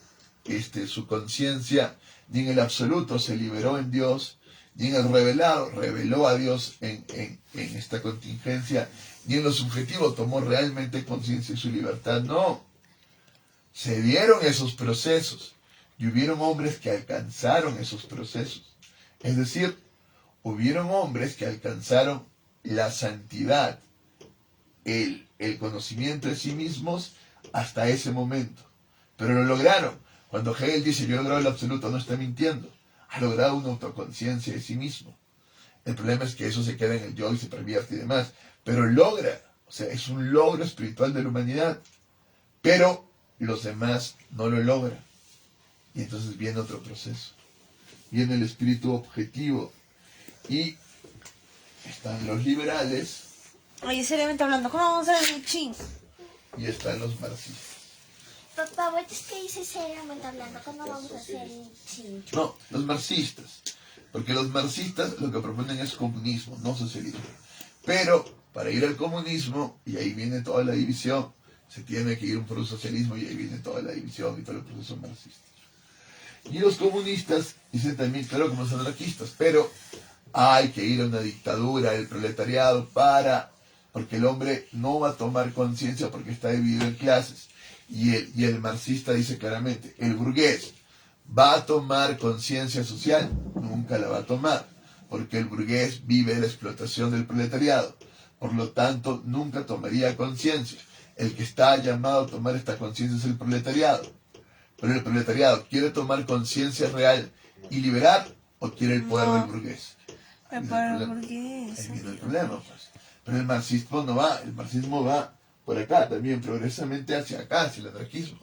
su conciencia, ni en el absoluto se liberó en Dios, ni en el revelado reveló a Dios en esta contingencia, ni en lo subjetivo tomó realmente conciencia de su libertad. No, se dieron esos procesos y hubieron hombres que alcanzaron esos procesos. Es decir, hubieron hombres que alcanzaron la santidad, el conocimiento de sí mismos hasta ese momento. Pero lo lograron. Cuando Hegel dice, yo he logrado el absoluto, no está mintiendo. Ha logrado una autoconciencia de sí mismo. El problema es que eso se queda en el yo y se pervierte y demás. Pero logra, o sea, es un logro espiritual de la humanidad. Pero los demás no lo logran. Y entonces viene otro proceso. Viene el espíritu objetivo. Y están los liberales Oye, seriamente hablando, ¿cómo vamos a hacer el ching? y están los marxistas. Papá, ¿vos es que dice seriamente hablando? ¿Cómo vamos a hacer el chincho? No, los marxistas. Porque los marxistas lo que proponen es comunismo, no socialismo. Pero para ir al comunismo, y ahí viene toda la división, se tiene que ir por un socialismo y ahí viene toda la división y todo el proceso marxista. Y los comunistas dicen también, claro, como los anarquistas, pero hay que ir a una dictadura del proletariado porque el hombre no va a tomar conciencia porque está dividido en clases. Y el marxista dice claramente, el burgués va a tomar conciencia social, nunca la va a tomar, porque el burgués vive de la explotación del proletariado. Por lo tanto, nunca tomaría conciencia. El que está llamado a tomar esta conciencia es el proletariado. Pero el proletariado quiere tomar conciencia real y liberar, o quiere el poder del burgués. Ahí viene el problema, pues. Pero el marxismo no va, el marxismo va por acá también, progresivamente hacia acá, hacia el anarquismo,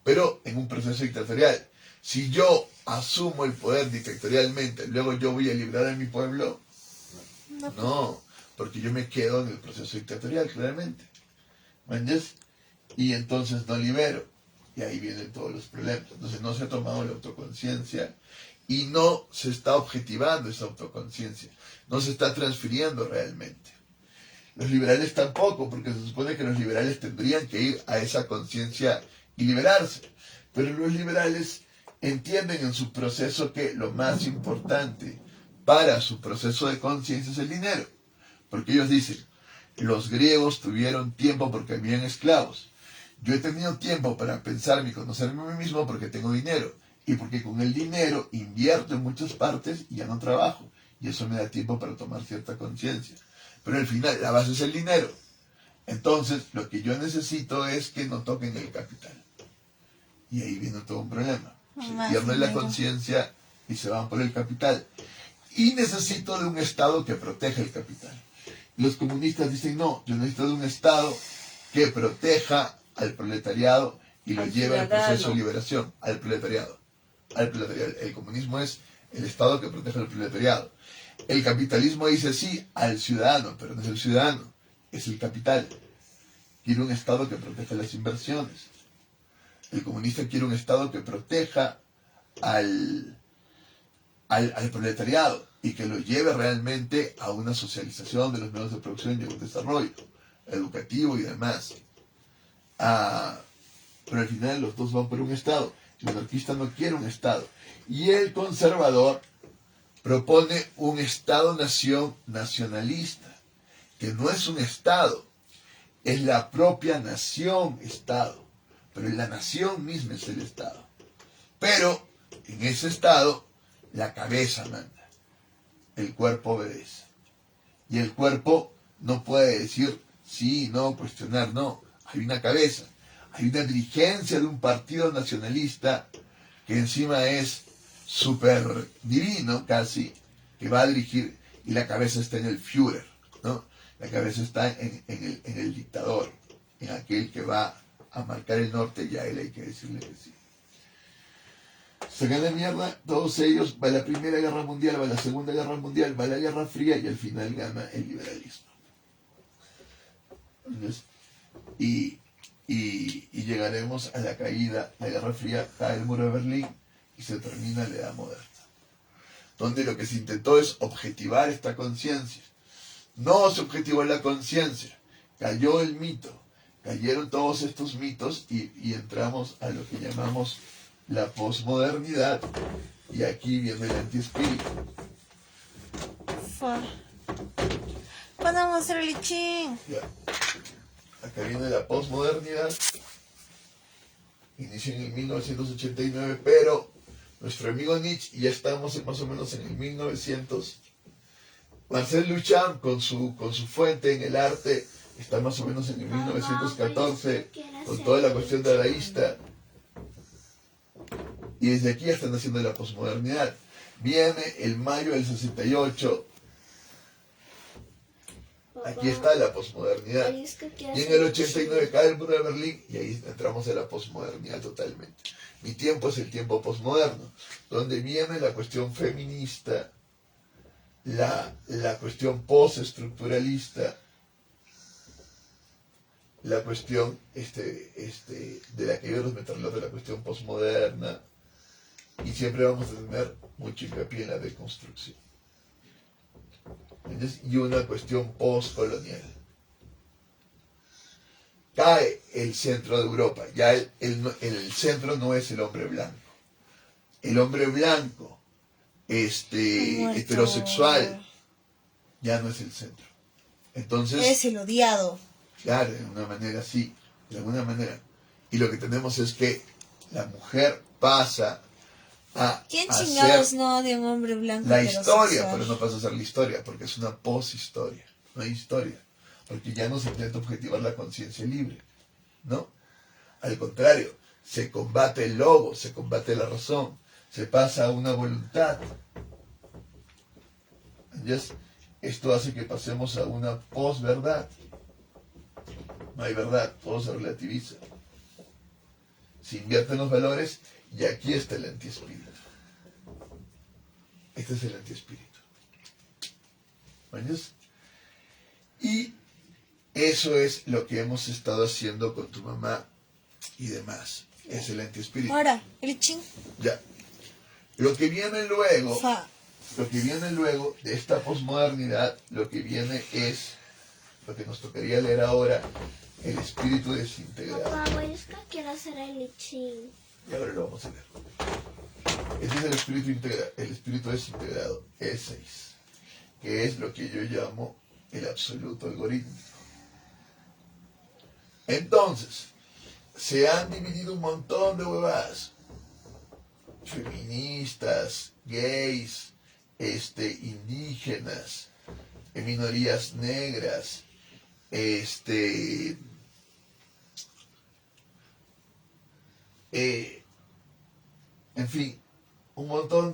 pero en un proceso dictatorial. Si yo asumo el poder dictatorialmente, luego yo voy a liberar a mi pueblo, no, porque yo me quedo en el proceso dictatorial, claramente. ¿Entiendes? Y entonces no libero. Y ahí vienen todos los problemas. Entonces no se ha tomado la autoconciencia y no se está objetivando esa autoconciencia. No se está transfiriendo realmente. Los liberales tampoco, porque se supone que los liberales tendrían que ir a esa conciencia y liberarse. Pero los liberales entienden en su proceso que lo más importante para su proceso de conciencia es el dinero. Porque ellos dicen, los griegos tuvieron tiempo porque habían esclavos. Yo he tenido tiempo para pensarme y conocerme a mí mismo porque tengo dinero. Y porque con el dinero invierto en muchas partes y ya no trabajo. Y eso me da tiempo para tomar cierta conciencia. Pero al final, la base es el dinero. Entonces, lo que yo necesito es que no toquen el capital. Y ahí viene todo un problema. Se pierde la conciencia y se van por el capital. Y necesito de un Estado que proteja el capital. Los comunistas dicen, no, yo necesito de un Estado que proteja al proletariado y lo lleve al proceso de liberación, al proletariado. El comunismo es el Estado que protege al proletariado. El capitalismo dice sí al ciudadano, pero no es el ciudadano, es el capital. Quiere un Estado que proteja las inversiones. El comunista quiere un Estado que proteja al proletariado y que lo lleve realmente a una socialización de los medios de producción y a un desarrollo educativo y demás. Pero al final los dos van por un Estado. El monarquista no quiere un Estado. Y el conservador propone un Estado-nación nacionalista, que no es un Estado, es la propia nación-Estado. Pero la nación misma es el Estado. Pero en ese Estado, la cabeza manda, el cuerpo obedece. Y el cuerpo no puede decir sí, no, cuestionar, no. Hay una cabeza, hay una dirigencia de un partido nacionalista que encima es súper divino casi, que va a dirigir, y la cabeza está en el Führer, ¿no? La cabeza está en el dictador, en aquel que va a marcar el norte, y a él hay que decirle que sí. Se gana mierda, todos ellos, va la Primera Guerra Mundial, va la Segunda Guerra Mundial, va la Guerra Fría, y al final gana el liberalismo. Entonces, y llegaremos a la caída, la Guerra Fría, cae el muro de Berlín, y se termina la Edad Moderna, donde lo que se intentó es objetivar esta conciencia. No se objetivó la conciencia, cayó el mito, cayeron todos estos mitos y entramos a lo que llamamos la posmodernidad, y aquí viene el antiespíritu. ¿Cuándo vamos a hacer el lichín? Ya. Acá viene la posmodernidad, inició en el 1989, pero nuestro amigo Nietzsche, ya estamos más o menos en el 1900. Marcel Duchamp con su fuente en el arte está más o menos en el 1914, con toda la cuestión dadaísta. Y desde aquí ya están haciendo la posmodernidad. Viene el mayo del 68. Aquí está la posmodernidad. Y en el 89 cae el muro de Berlín y ahí entramos en la posmodernidad totalmente. Mi tiempo es el tiempo posmoderno, donde viene la cuestión feminista, la cuestión postestructuralista, la cuestión de la que yo los meterlos de la cuestión posmoderna, y siempre vamos a tener mucho hincapié en la deconstrucción. ¿Entiendes? Y una cuestión postcolonial. Cae el centro de Europa, ya el centro no es el hombre blanco. El hombre blanco, heterosexual, ya no es el centro. Entonces, Es el odiado. claro, de una manera sí, de alguna manera. Y lo que tenemos es que la mujer pasa a ¿Quién ser chingados no odia a un hombre blanco? la historia, heterosexual? pero no pasa a ser la historia, porque es una poshistoria, no hay historia, porque ya no se intenta objetivar la conciencia libre, ¿no? Al contrario, se combate el lobo, se combate la razón, se pasa a una voluntad. ¿Entiendes? Esto hace que pasemos a una posverdad. No hay verdad, todo se relativiza. Se invierten los valores y aquí está el antiespíritu. Este es el antiespíritu. ¿Entiendes? Y eso es lo que hemos estado haciendo con tu mamá y demás. Es el antiespíritu. Ahora, el chin. Ya. Lo que viene luego de esta posmodernidad, lo que viene es lo que nos tocaría leer ahora, el espíritu desintegrado. Papá, es que quiero hacer el lichín. Y ahora lo vamos a leer. Ese es el espíritu desintegrado, E6, que es lo que yo llamo el absoluto algorítmico. Entonces, se han dividido un montón de huevadas. Feministas, gays, indígenas, minorías negras, en fin, un montón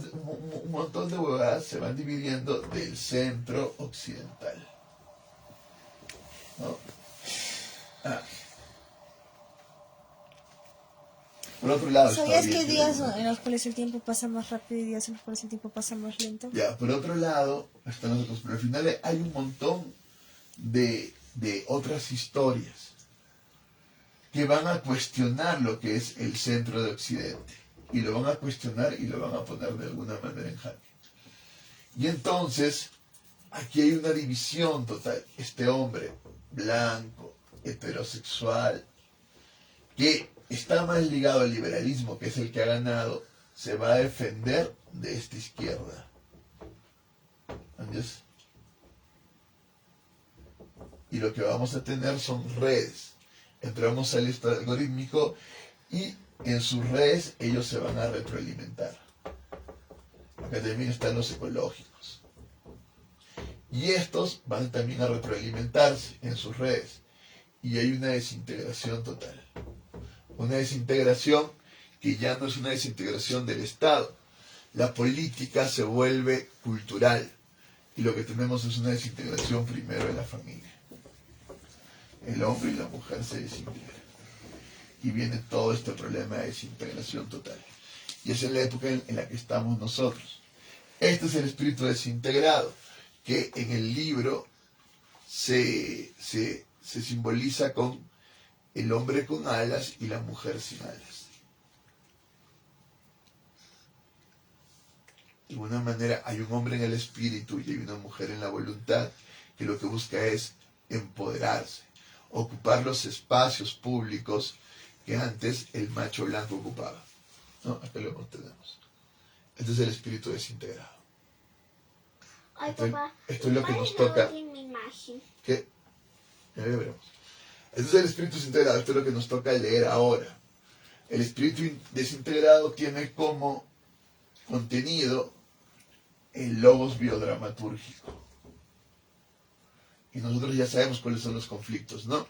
de huevadas se van dividiendo del centro occidental, ¿no? Por otro lado, ¿Sabías está que hay bien días en los cuales el tiempo pasa más rápido y días en los cuales el tiempo pasa más lento? Ya, por otro lado, están los otros, pero al final hay un montón de otras historias que van a cuestionar lo que es el centro de Occidente. Y lo van a cuestionar y lo van a poner de alguna manera en jaque. Y entonces, aquí hay una división total. Este hombre blanco, heterosexual, que está más ligado al liberalismo, que es el que ha ganado, se va a defender de esta izquierda. ¿Entiendes? Y lo que vamos a tener son redes. Entramos al estado algorítmico y en sus redes ellos se van a retroalimentar. Acá también están los ecológicos. Y estos van también a retroalimentarse en sus redes. Y hay una desintegración total. Una desintegración que ya no es una desintegración del Estado. La política se vuelve cultural. Y lo que tenemos es una desintegración primero de la familia. El hombre y la mujer se desintegran. Y viene todo este problema de desintegración total. Y esa es la época en la que estamos nosotros. Este es el espíritu desintegrado, que en el libro se simboliza con el hombre con alas y la mujer sin alas. De alguna manera hay un hombre en el espíritu y hay una mujer en la voluntad que lo que busca es empoderarse, ocupar los espacios públicos que antes el macho blanco ocupaba. ¿No? Acá lo tenemos. Este es el espíritu desintegrado. Ay, papá. Esto es lo que ¿cuál nos es la toca. última imagen? ¿Qué? Ya veremos. Este es el espíritu desintegrado. Esto es lo que nos toca leer ahora. El espíritu desintegrado tiene como contenido el logos biodramatúrgico. Y nosotros ya sabemos cuáles son los conflictos, ¿no?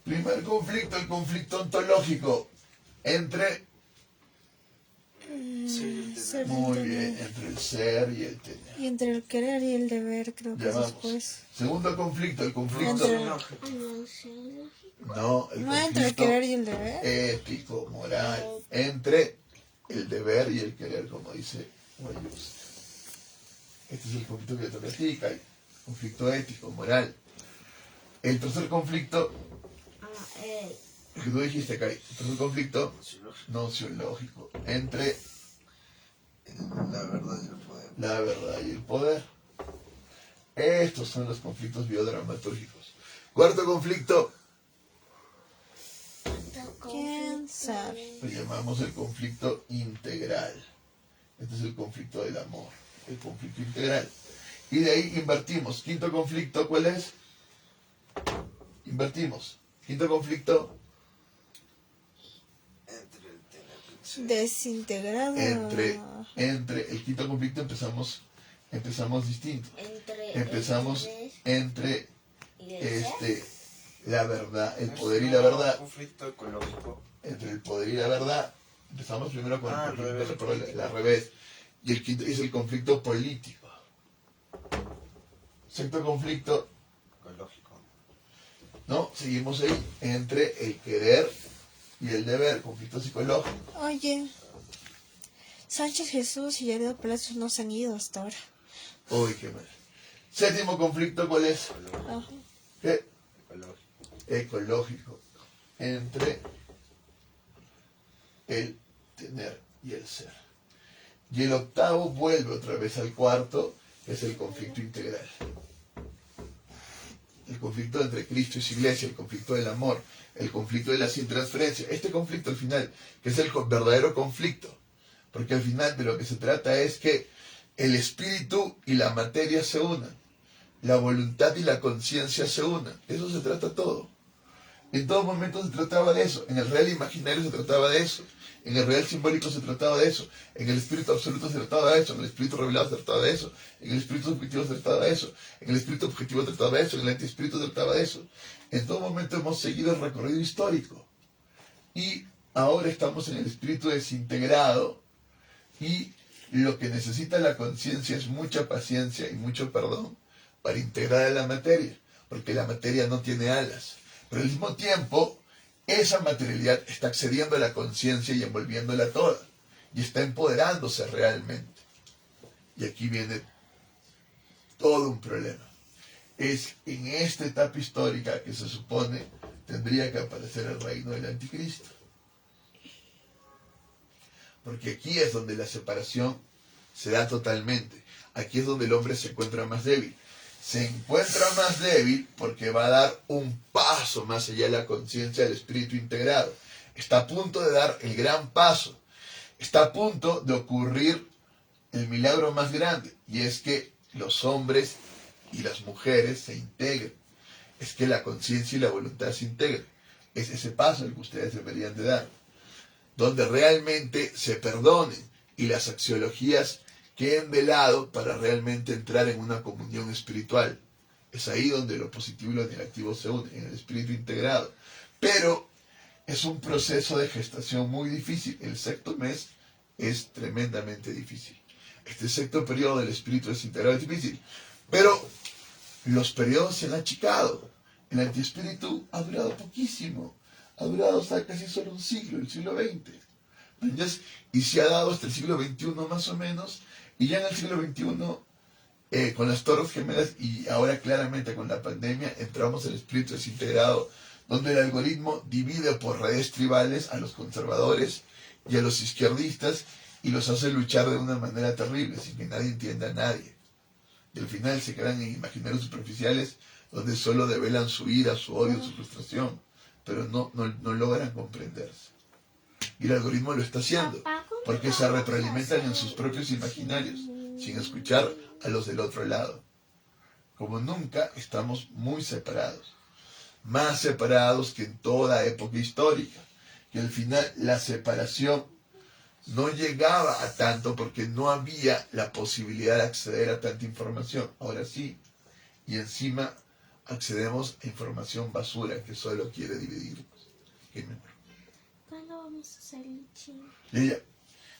Primer conflicto, el conflicto ontológico entre... Ser Muy y bien, tener. entre el ser y el tener. Y entre el querer y el deber, creo que Ya es vamos. después. Segundo conflicto, el conflicto... Entre- No sé. No, el No entre el conflicto querer y el deber. ético, moral, entre el deber y el querer, como dice Guayus. Este es el conflicto que te platica, el conflicto ético, moral. El tercer conflicto, el que tú dijiste, Kai, el tercer conflicto nociológico, entre La verdad y el poder. la verdad y el poder. Estos son los conflictos biodramatúrgicos. Cuarto conflicto, ¿Quién sabe? lo llamamos el conflicto integral. Este es el conflicto del amor, el conflicto integral. Y de ahí invertimos. Quinto conflicto, ¿cuál es? Invertimos. Quinto conflicto, Entre el tener y el ser. Desintegrado. entre el quinto conflicto empezamos distinto. Empezamos entre la verdad, el poder y la verdad. Conflicto ecológico. Entre el poder y la verdad, empezamos primero con Ah, el conflicto, revés, perdón, político. la revés. Y el quinto es el conflicto político. Sexto conflicto, Ecológico. ¿no? Seguimos ahí, entre el querer y el deber, conflicto psicológico. Oye, Sánchez Jesús y Yaredo Palacios no se han ido hasta ahora. Uy, qué mal. Séptimo conflicto, ¿cuál es? Ajá. ¿Qué? Ecológico. Ecológico. Entre el tener y el ser. Y el octavo vuelve otra vez al cuarto, que es el conflicto integral. El conflicto entre Cristo y su iglesia, el conflicto del amor, el conflicto de la sin transferencia. Este conflicto al final, que es el verdadero conflicto, porque al final de lo que se trata es que el espíritu y la materia se unan, la voluntad y la conciencia se unan. Eso se trata todo. En todo momento se trataba de eso. En el real imaginario se trataba de eso. En el real simbólico se trataba de eso. En el espíritu absoluto se trataba de eso. En el espíritu revelado se trataba de eso. En el espíritu subjetivo se trataba de eso. En el espíritu objetivo se trataba de eso. En el antiespíritu se trataba de eso. En todo momento hemos seguido el recorrido histórico. Y ahora estamos en el espíritu desintegrado. Y lo que necesita la conciencia es mucha paciencia y mucho perdón para integrar a la materia. Porque la materia no tiene alas. Pero al mismo tiempo, esa materialidad está accediendo a la conciencia y envolviéndola toda. Y está empoderándose realmente. Y aquí viene todo un problema. Es en esta etapa histórica que se supone tendría que aparecer el reino del anticristo. Porque aquí es donde la separación se da totalmente. Aquí es donde el hombre se encuentra más débil. Se encuentra más débil porque va a dar un paso más allá de la conciencia del espíritu integrado. está a punto de dar el gran paso, está a punto de ocurrir el milagro más grande, y es que los hombres y las mujeres se integren, es que la conciencia y la voluntad se integren. Es ese paso el que ustedes deberían de dar, donde realmente se perdonen y las axiologías queden de lado para realmente entrar en una comunión espiritual. Es ahí donde lo positivo y lo negativo se unen, en el espíritu integrado. Pero es un proceso de gestación muy difícil. El sexto mes es tremendamente difícil. Este sexto periodo del espíritu desintegrado es difícil. Pero los periodos se han achicado. El antiespíritu ha durado poquísimo. Ha durado hasta casi solo un siglo, el siglo XX. Entonces, y se ha dado hasta el siglo XXI más o menos. Y ya en el siglo XXI, con las Torres Gemelas y ahora claramente con la pandemia, entramos al espíritu desintegrado, donde el algoritmo divide por redes tribales a los conservadores y a los izquierdistas y los hace luchar de una manera terrible, sin que nadie entienda a nadie. Y al final se quedan en imaginarios superficiales donde solo develan su ira, su odio, su frustración, pero no logran comprenderse. Y el algoritmo lo está haciendo, porque se retroalimentan en sus propios imaginarios, sin escuchar a los del otro lado. Como nunca, estamos muy separados, más separados que en toda época histórica. Y al final la separación no llegaba a tanto porque no había la posibilidad de acceder a tanta información. Ahora sí, y encima accedemos a información basura que solo quiere dividirnos. ¿Cuándo vamos a hacer el ching? Ya.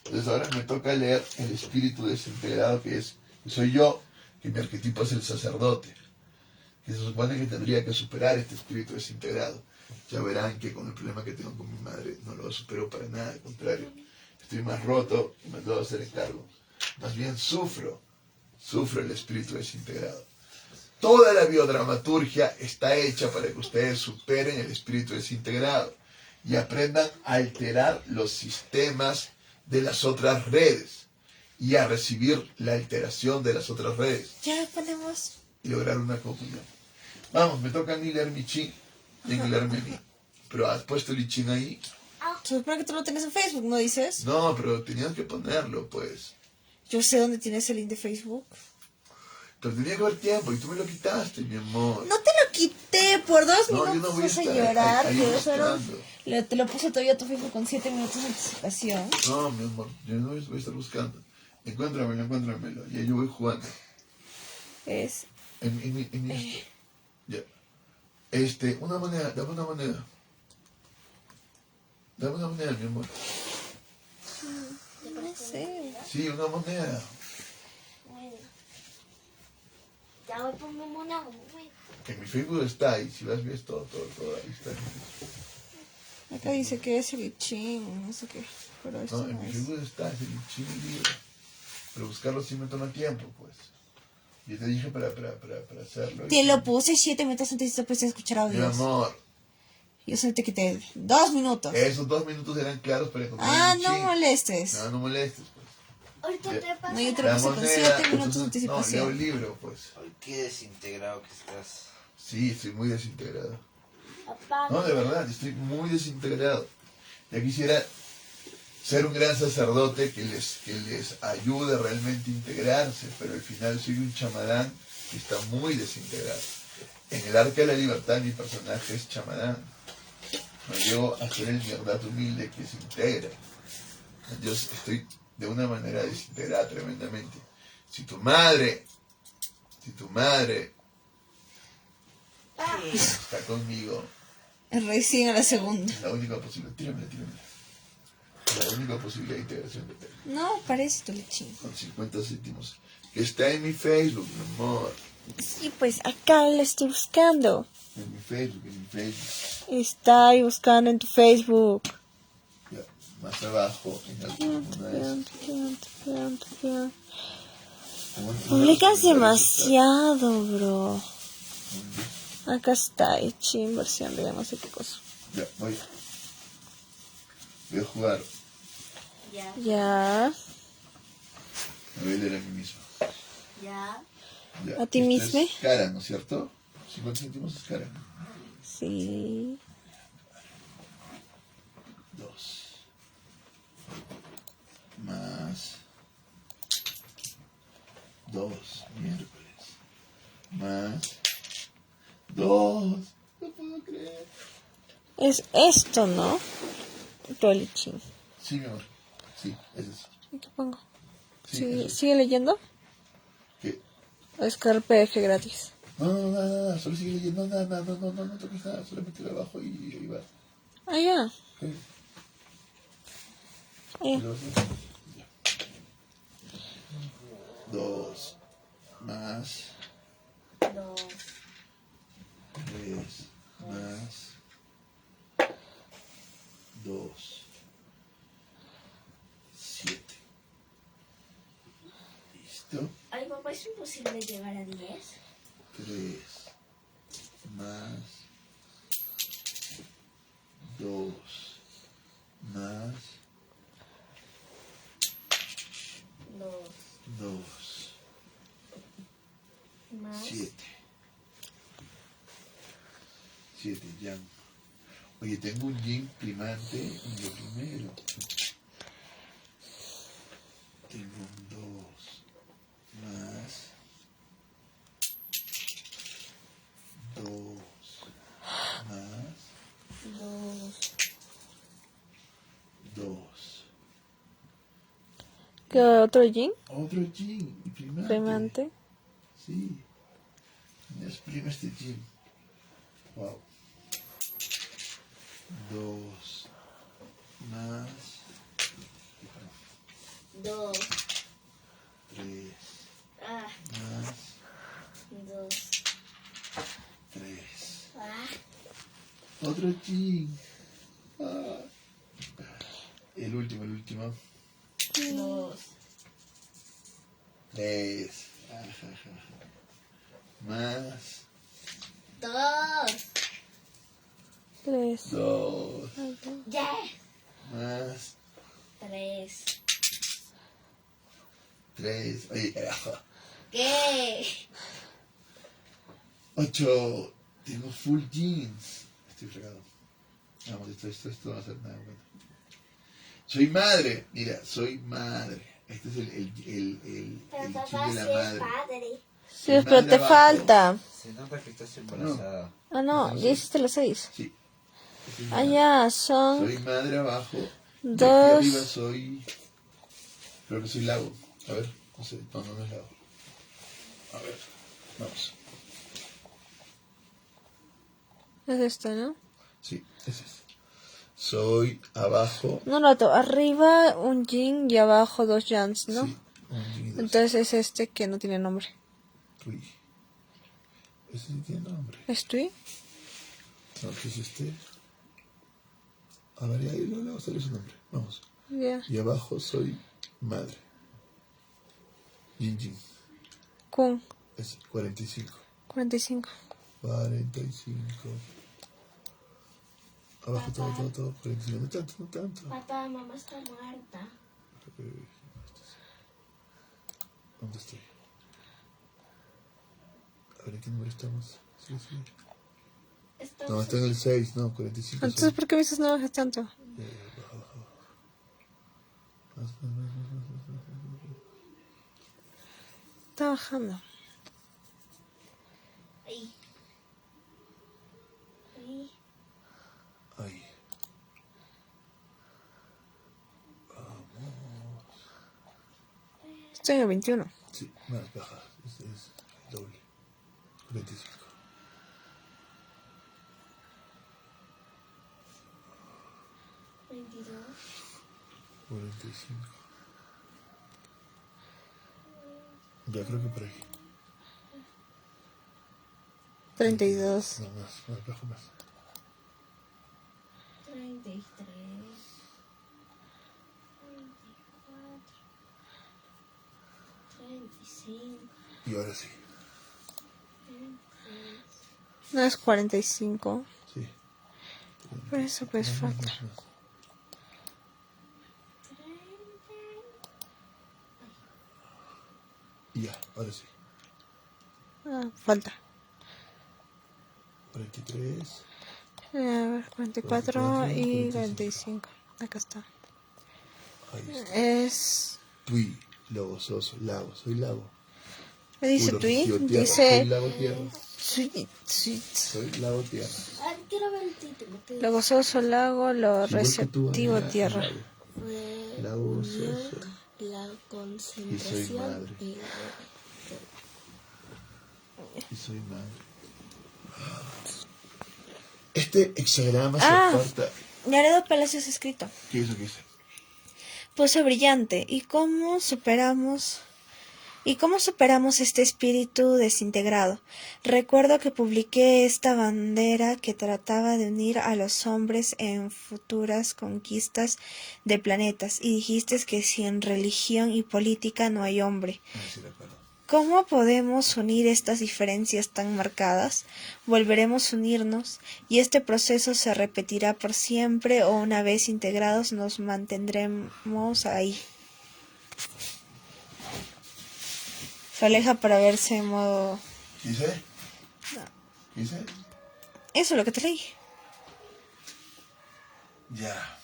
Entonces ahora me toca leer el espíritu desintegrado que soy yo, que mi arquetipo es el sacerdote, que se supone que tendría que superar este espíritu desintegrado. Ya verán que con el problema que tengo con mi madre no lo supero para nada, al contrario, estoy más roto y me debo hacer el cargo. Más bien sufro el espíritu desintegrado. Toda la biodramaturgia está hecha para que ustedes superen el espíritu desintegrado y aprendan a alterar los sistemas de las otras redes y a recibir la alteración de las otras redes. Ya ponemos. Y lograr una comunión. Vamos, me toca a mí leer mi chin, tienen que leerme a mí. Pero has puesto el chin ahí. Se supone que tú lo tienes en Facebook, ¿no dices? No, pero tenías que ponerlo, pues. Yo sé dónde tienes el link de Facebook. Pero tenía que haber tiempo y tú me lo quitaste, mi amor. No te lo quité por 2 No, yo minutos. no voy a Vas a estar llorar. ahí Que fueron- buscando. te lo puse todavía a tu Facebook con 7 minutos de anticipación. No, mi amor, yo no voy a estar buscando. Encuéntramelo. Y yo voy jugando. Es. En mi esto. Ya. Una moneda, dame una moneda. Dame una moneda, mi amor. No sé. Sí, una moneda. Bueno. Ya voy por mi mona, güey. En mi Facebook está ahí, si vas ves todo ahí está. Acá dice que es el chin, no sé qué. Pero esto No, en no mi es. Facebook está, es el chino libro. Pero buscarlo sí me toma tiempo, pues. Yo te dije para hacerlo. Te lo puse 7 minutos antes de de escuchar Mi audios. amor, Yo solo te quité 2 minutos. esos 2 minutos eran claros para encontrar Ah, el no chin. molestes. No molestes, pues. Ahorita te paso. No, yo te La lo puse con moneda, 7 minutos de entonces, no, leo anticipación. el libro, pues. Ay, qué desintegrado que estás. Sí, estoy muy desintegrado. Papá. No, de verdad, estoy muy desintegrado. Ya quisiera ser un gran sacerdote que les ayude realmente a integrarse, pero al final soy un chamadán que está muy desintegrado. En el Arca de la Libertad mi personaje es chamadán. No llego a ser el verdad humilde que se integra. Yo estoy de una manera desintegrada tremendamente. Si tu madre está conmigo, Recién a la segunda. es la única posibilidad. Tíramela. Es la única posibilidad de integración que tengo. No, parece tu lechín. Con 50 céntimos. Que está en mi Facebook, mi amor. Sí, pues acá lo estoy buscando. En mi Facebook. Está ahí buscando en tu Facebook. Ya, más abajo, en alguna de esas. Publicas demasiado, bro. Acá está, hecha inversión de no sé qué cosa. Ya, voy a jugar. Ya. Ya. Me voy a leer a mí mismo. Ya. Ya, ¿A ti esto mismo? Es cara, ¿no es cierto? 50 céntimos es cara. Sí. 2 más 2 miércoles más 2. No puedo creer. Es esto, ¿no? Tolichín. Sí, mi amor. Sí, es eso. ¿Y qué pongo? Sí, ¿Sigue, eso. sigue leyendo? ¿Qué? ¿O es PDG gratis? No, nada, solo sigue leyendo, no toques nada, solamente lo abajo y ahí va. Ah, ya. ¿Qué? Ya. ¿Lo vas a hacer? Ya. 2 más 2. 3 más 2 7. ¿Listo? Ay, papá, es imposible llegar a 10. 3 más 2 más 2 2 más 7 ya. Oye, tengo un yin primante en lo primero. Tengo un 2 más 2 más 2. ¿Qué otro Jin? Otro yin primante. Primante. Sí. Me exprime este yin. Wow. 2 más 2. 3 Ah, más 2. 3. Ah, Otro yin. Ah. El último. 2. 3. Más 2. 3. 2. Ya. Más 3. 3. Oye, carajo. ¿Qué? 8. Tengo full jeans. Estoy fregado. Vamos, esto no va a ser nada bueno. Soy madre. Mira, soy madre. Este es el Pero chip papá de sí la es madre. padre. Sí, pero te abajo. falta. Se nota que estás embarazada. Ah, no, ya hiciste los 6. Sí. Esa es mi Ah, madre. ya, son Soy madre abajo. Y aquí 2. arriba soy. Creo que soy lago. A ver, no sé. No es lago. A ver, vamos. Es esto, ¿no? Sí, ese es. Soy abajo. No, Loto, arriba un Jin y abajo 2 Yans, ¿no? Sí, un yin y dos. Entonces es este que no tiene nombre. Tui. Ese sí tiene nombre. ¿Es Tui? No, ¿qué es este? A ver, ahí le va a salir su nombre. Vamos. Ya. Y abajo soy madre. Yin Yin. Kun, Es 45. 45. 45. Abajo todo. 45. No tanto. Papá, mamá está muerta. ¿Dónde estoy? A ver, ¿en qué número estamos? Sí. No, está en el 6, no, 45. Entonces, ¿por qué me dices no bajes tanto? Más. Está bajando. Ahí. Ahí. Ahí. Estoy en el 21. Sí, más baja. Es el doble. 25. ¿22? 45. Ya creo que por ahí. 32. No, más bajo más. 33. 34. Y ahora sí. 36. No es 45. Sí. Por eso pues falta. Más. 30. Y ya, ahora sí. Ah, falta. 43. A ver, 44 y 45. Acá está. Ahí está. Es... Tui, lobo, soso, lago, soy lago. ¿Qué dice Puro Tui? río, tierra. Soy Dice... lago tierra. Sweet, sweet. Soy lago tierra. Ah, quiero ver el título. Lo gozoso lago, lo Igual que tú, receptivo Ana, tierra. lago. Fue Lago unión, soso. la Y soy concentración madre. y Y soy madre. Este hexagrama se Ah. aparta. Yaredo Palacios escrito. ¿Qué es lo que dice? Pose brillante. ¿Y cómo superamos este espíritu desintegrado? Recuerdo que publiqué esta bandera que trataba de unir a los hombres en futuras conquistas de planetas y dijiste que sin religión y política no hay hombre. Ah, sí, de acuerdo. ¿Cómo podemos unir estas diferencias tan marcadas? ¿Volveremos a unirnos? ¿Y este proceso se repetirá por siempre o una vez integrados nos mantendremos ahí? Se aleja para verse en modo... ¿Qué dice? ¿Qué dice? Eso es lo que te leí. Ya.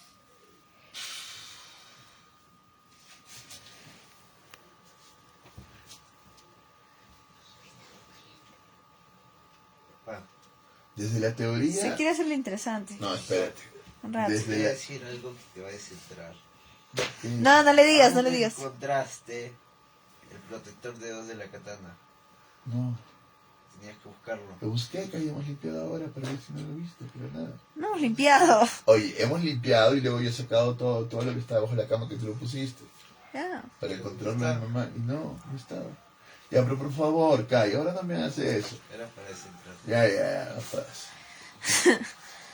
Pa, Desde la teoría... Se quiere hacerlo interesante. No, espérate. Un rato. te Desde voy a la... decir algo que te va a descentrar. No, no le digas, no le ¿Dónde digas. encontraste el protector de dedos de la katana? No. Tenías que buscarlo. Lo busqué, que hayamos limpiado ahora para ver si no lo viste, pero nada. No hemos limpiado. Oye, hemos limpiado y luego yo he sacado todo lo que estaba bajo la cama que tú lo pusiste. Ya. Para encontrarlo a mi mamá. Y no estaba. Ya, pero por favor, Kai, ahora no me haces eso. Era para descentrar. Ya, no jodas.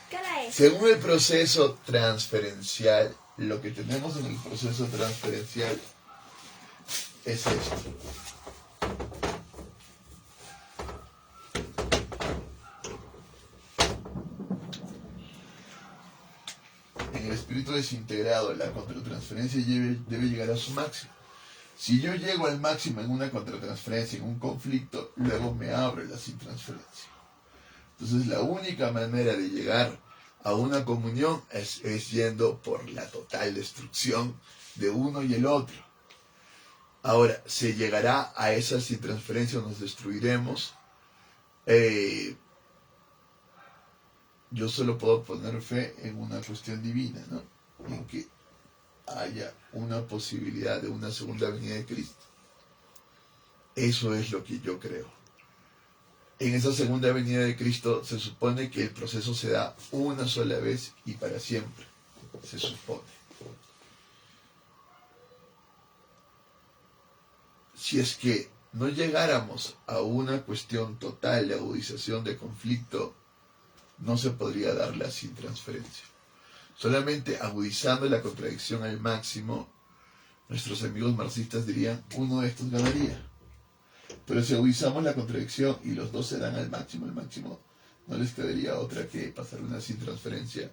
¿qué hora es? Según el proceso transferencial, lo que tenemos en el proceso transferencial es esto. En el espíritu desintegrado, la contratransferencia debe llegar a su máximo. Si yo llego al máximo en una contratransferencia, en un conflicto, luego me abre la sin transferencia. Entonces la única manera de llegar a una comunión es yendo por la total destrucción de uno y el otro. Ahora, ¿se llegará a esa sin transferencia o nos destruiremos? Yo solo puedo poner fe en una cuestión divina, ¿no? En que haya una posibilidad de una segunda venida de Cristo. Eso es lo que yo creo. En esa segunda venida de Cristo se supone que el proceso se da una sola vez y para siempre. Se supone. Si es que no llegáramos a una cuestión total de agudización de conflicto, no se podría dar la sin transferencia. Solamente agudizando la contradicción al máximo, nuestros amigos marxistas dirían, uno de estos ganaría. Pero si agudizamos la contradicción y los dos se dan al máximo, no les quedaría otra que pasar una sin transferencia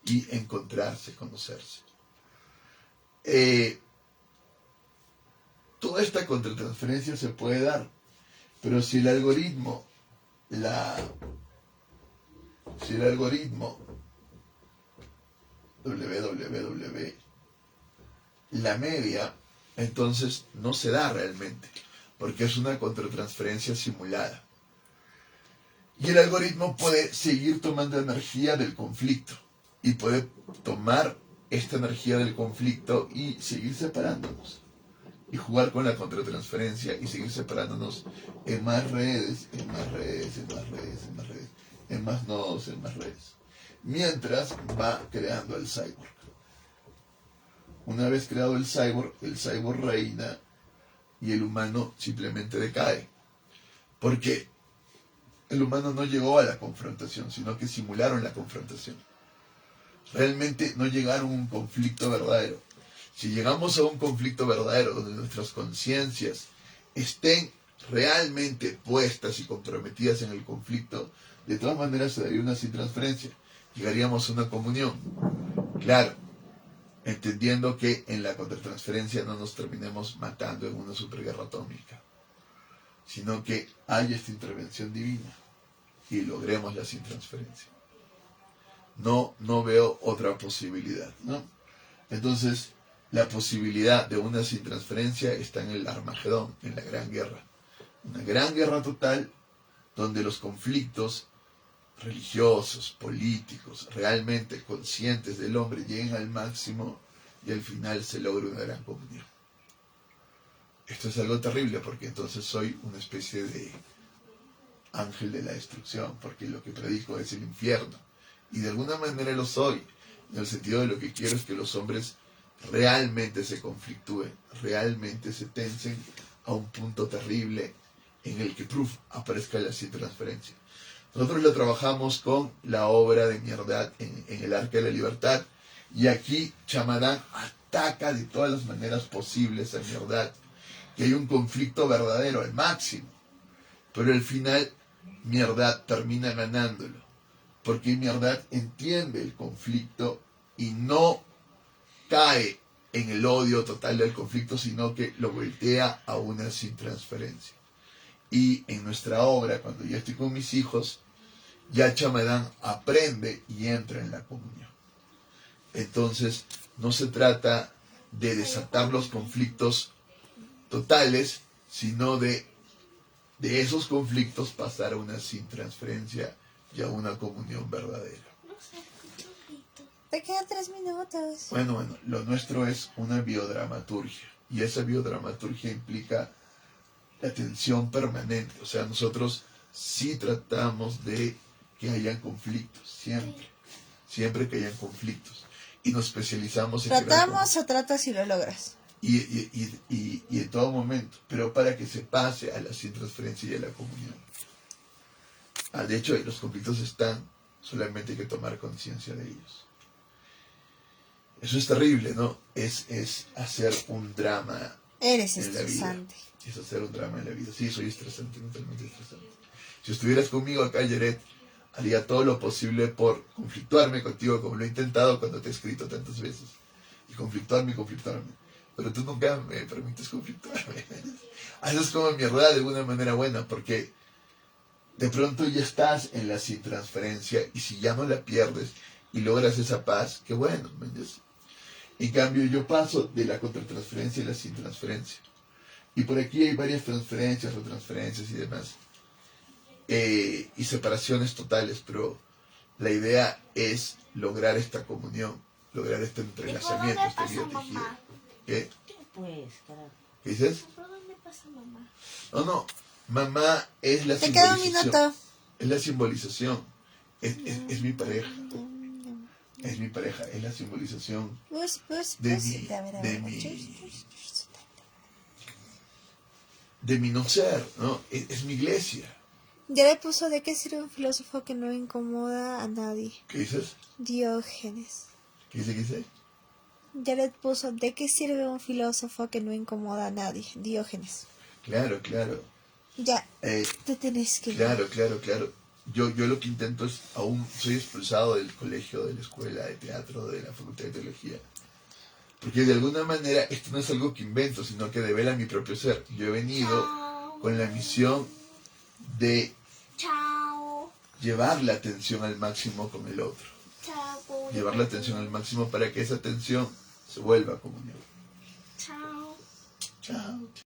y encontrarse, conocerse. Toda esta contratransferencia se puede dar, pero si el algoritmo www la media, entonces no se da realmente, porque es una contratransferencia simulada. Y el algoritmo puede seguir tomando energía del conflicto, y puede tomar esta energía del conflicto y seguir separándonos, y jugar con la contratransferencia, y seguir separándonos en más redes, en más redes, en más redes, en más redes, en más nodos, en más redes, mientras va creando el cyborg. Una vez creado el cyborg reina y el humano simplemente decae. Porque el humano no llegó a la confrontación, sino que simularon la confrontación. Realmente no llegaron a un conflicto verdadero. Si llegamos a un conflicto verdadero donde nuestras conciencias estén realmente puestas y comprometidas en el conflicto, de todas maneras se daría una sin transferencia. Llegaríamos a una comunión. Claro, entendiendo que en la contratransferencia no nos terminemos matando en una superguerra atómica, sino que haya esta intervención divina y logremos la sin transferencia. No veo otra posibilidad, ¿no? Entonces, la posibilidad de una sin transferencia está en el Armagedón, en la Gran Guerra. Una gran guerra total donde los conflictos religiosos, políticos, realmente conscientes del hombre lleguen al máximo y al final se logra una gran comunión. Esto es algo terrible porque entonces soy una especie de ángel de la destrucción, porque lo que predico es el infierno. Y de alguna manera lo soy, en el sentido de lo que quiero es que los hombres realmente se conflictúen, realmente se tensen a un punto terrible en el que aparezca la sin transferencia. Nosotros lo trabajamos con la obra de Mierdad en el Arca de la Libertad, y aquí Chamadán ataca de todas las maneras posibles a Mierdad, que hay un conflicto verdadero al máximo, pero al final Mierdad termina ganándolo, porque Mierdad entiende el conflicto y no cae en el odio total del conflicto, sino que lo voltea a una sin transferencia. Y en nuestra obra, cuando yo estoy con mis hijos, ya Chamadán aprende y entra en la comunión. Entonces, no se trata de desatar los conflictos totales, sino de esos conflictos pasar a una sin transferencia y a una comunión verdadera. No sé, escucho un grito. Te quedan 3 minutos. Bueno, lo nuestro es una biodramaturgia, y esa biodramaturgia implica la tensión permanente. O sea, nosotros sí tratamos de que hayan conflictos, siempre que hayan conflictos, y nos especializamos en ¿Tratamos o tratas y lo logras? y en todo momento, pero para que se pase a la sin transferencia y a la comunión. De hecho, los conflictos están, solamente hay que tomar conciencia de ellos. Eso es terrible, ¿no? Es hacer un drama Eres en la vida. estresante. Es hacer un drama en la vida. Sí, soy estresante, totalmente estresante. Si estuvieras conmigo acá, Jared, haría todo lo posible por conflictuarme contigo, como lo he intentado cuando te he escrito tantas veces. Y conflictuarme. Pero tú nunca me permites conflictuarme. Haces como Mierdad de alguna manera buena, porque de pronto ya estás en la sin transferencia, y si ya no la pierdes y logras esa paz, qué bueno, ¿me entiendes? En cambio, yo paso de la contratransferencia a la sin transferencia. Y por aquí hay varias transferencias, retransferencias y demás. Y separaciones totales, pero la idea es lograr esta comunión, lograr este entrelazamiento, ¿Y por dónde este pasa biotejido. mamá? ¿Qué? Pues, carajo. ¿Qué dices? ¿Por dónde pasa mamá? No, mamá es la Te queda un simbolización. minuto. Es la simbolización. Es mi pareja. Es mi pareja, es la simbolización Bus. de A ver. de mi no ser, ¿no? Es mi iglesia. Ya le puso de qué sirve un filósofo que no incomoda a nadie. ¿Qué dices? Diógenes. ¿Qué dice? Ya le puso de qué sirve un filósofo que no incomoda a nadie. Diógenes. Claro. Ya, te tenés que ir. Claro. Yo lo que intento es, aún soy expulsado del colegio, de la escuela de teatro, de la facultad de teología. Porque de alguna manera esto no es algo que invento, sino que devela mi propio ser. Yo he venido con la misión de Chao. llevar la atención al máximo con el otro. Chao, pobre. Llevar la atención al máximo para que esa atención se vuelva comunión. Chao. Chao.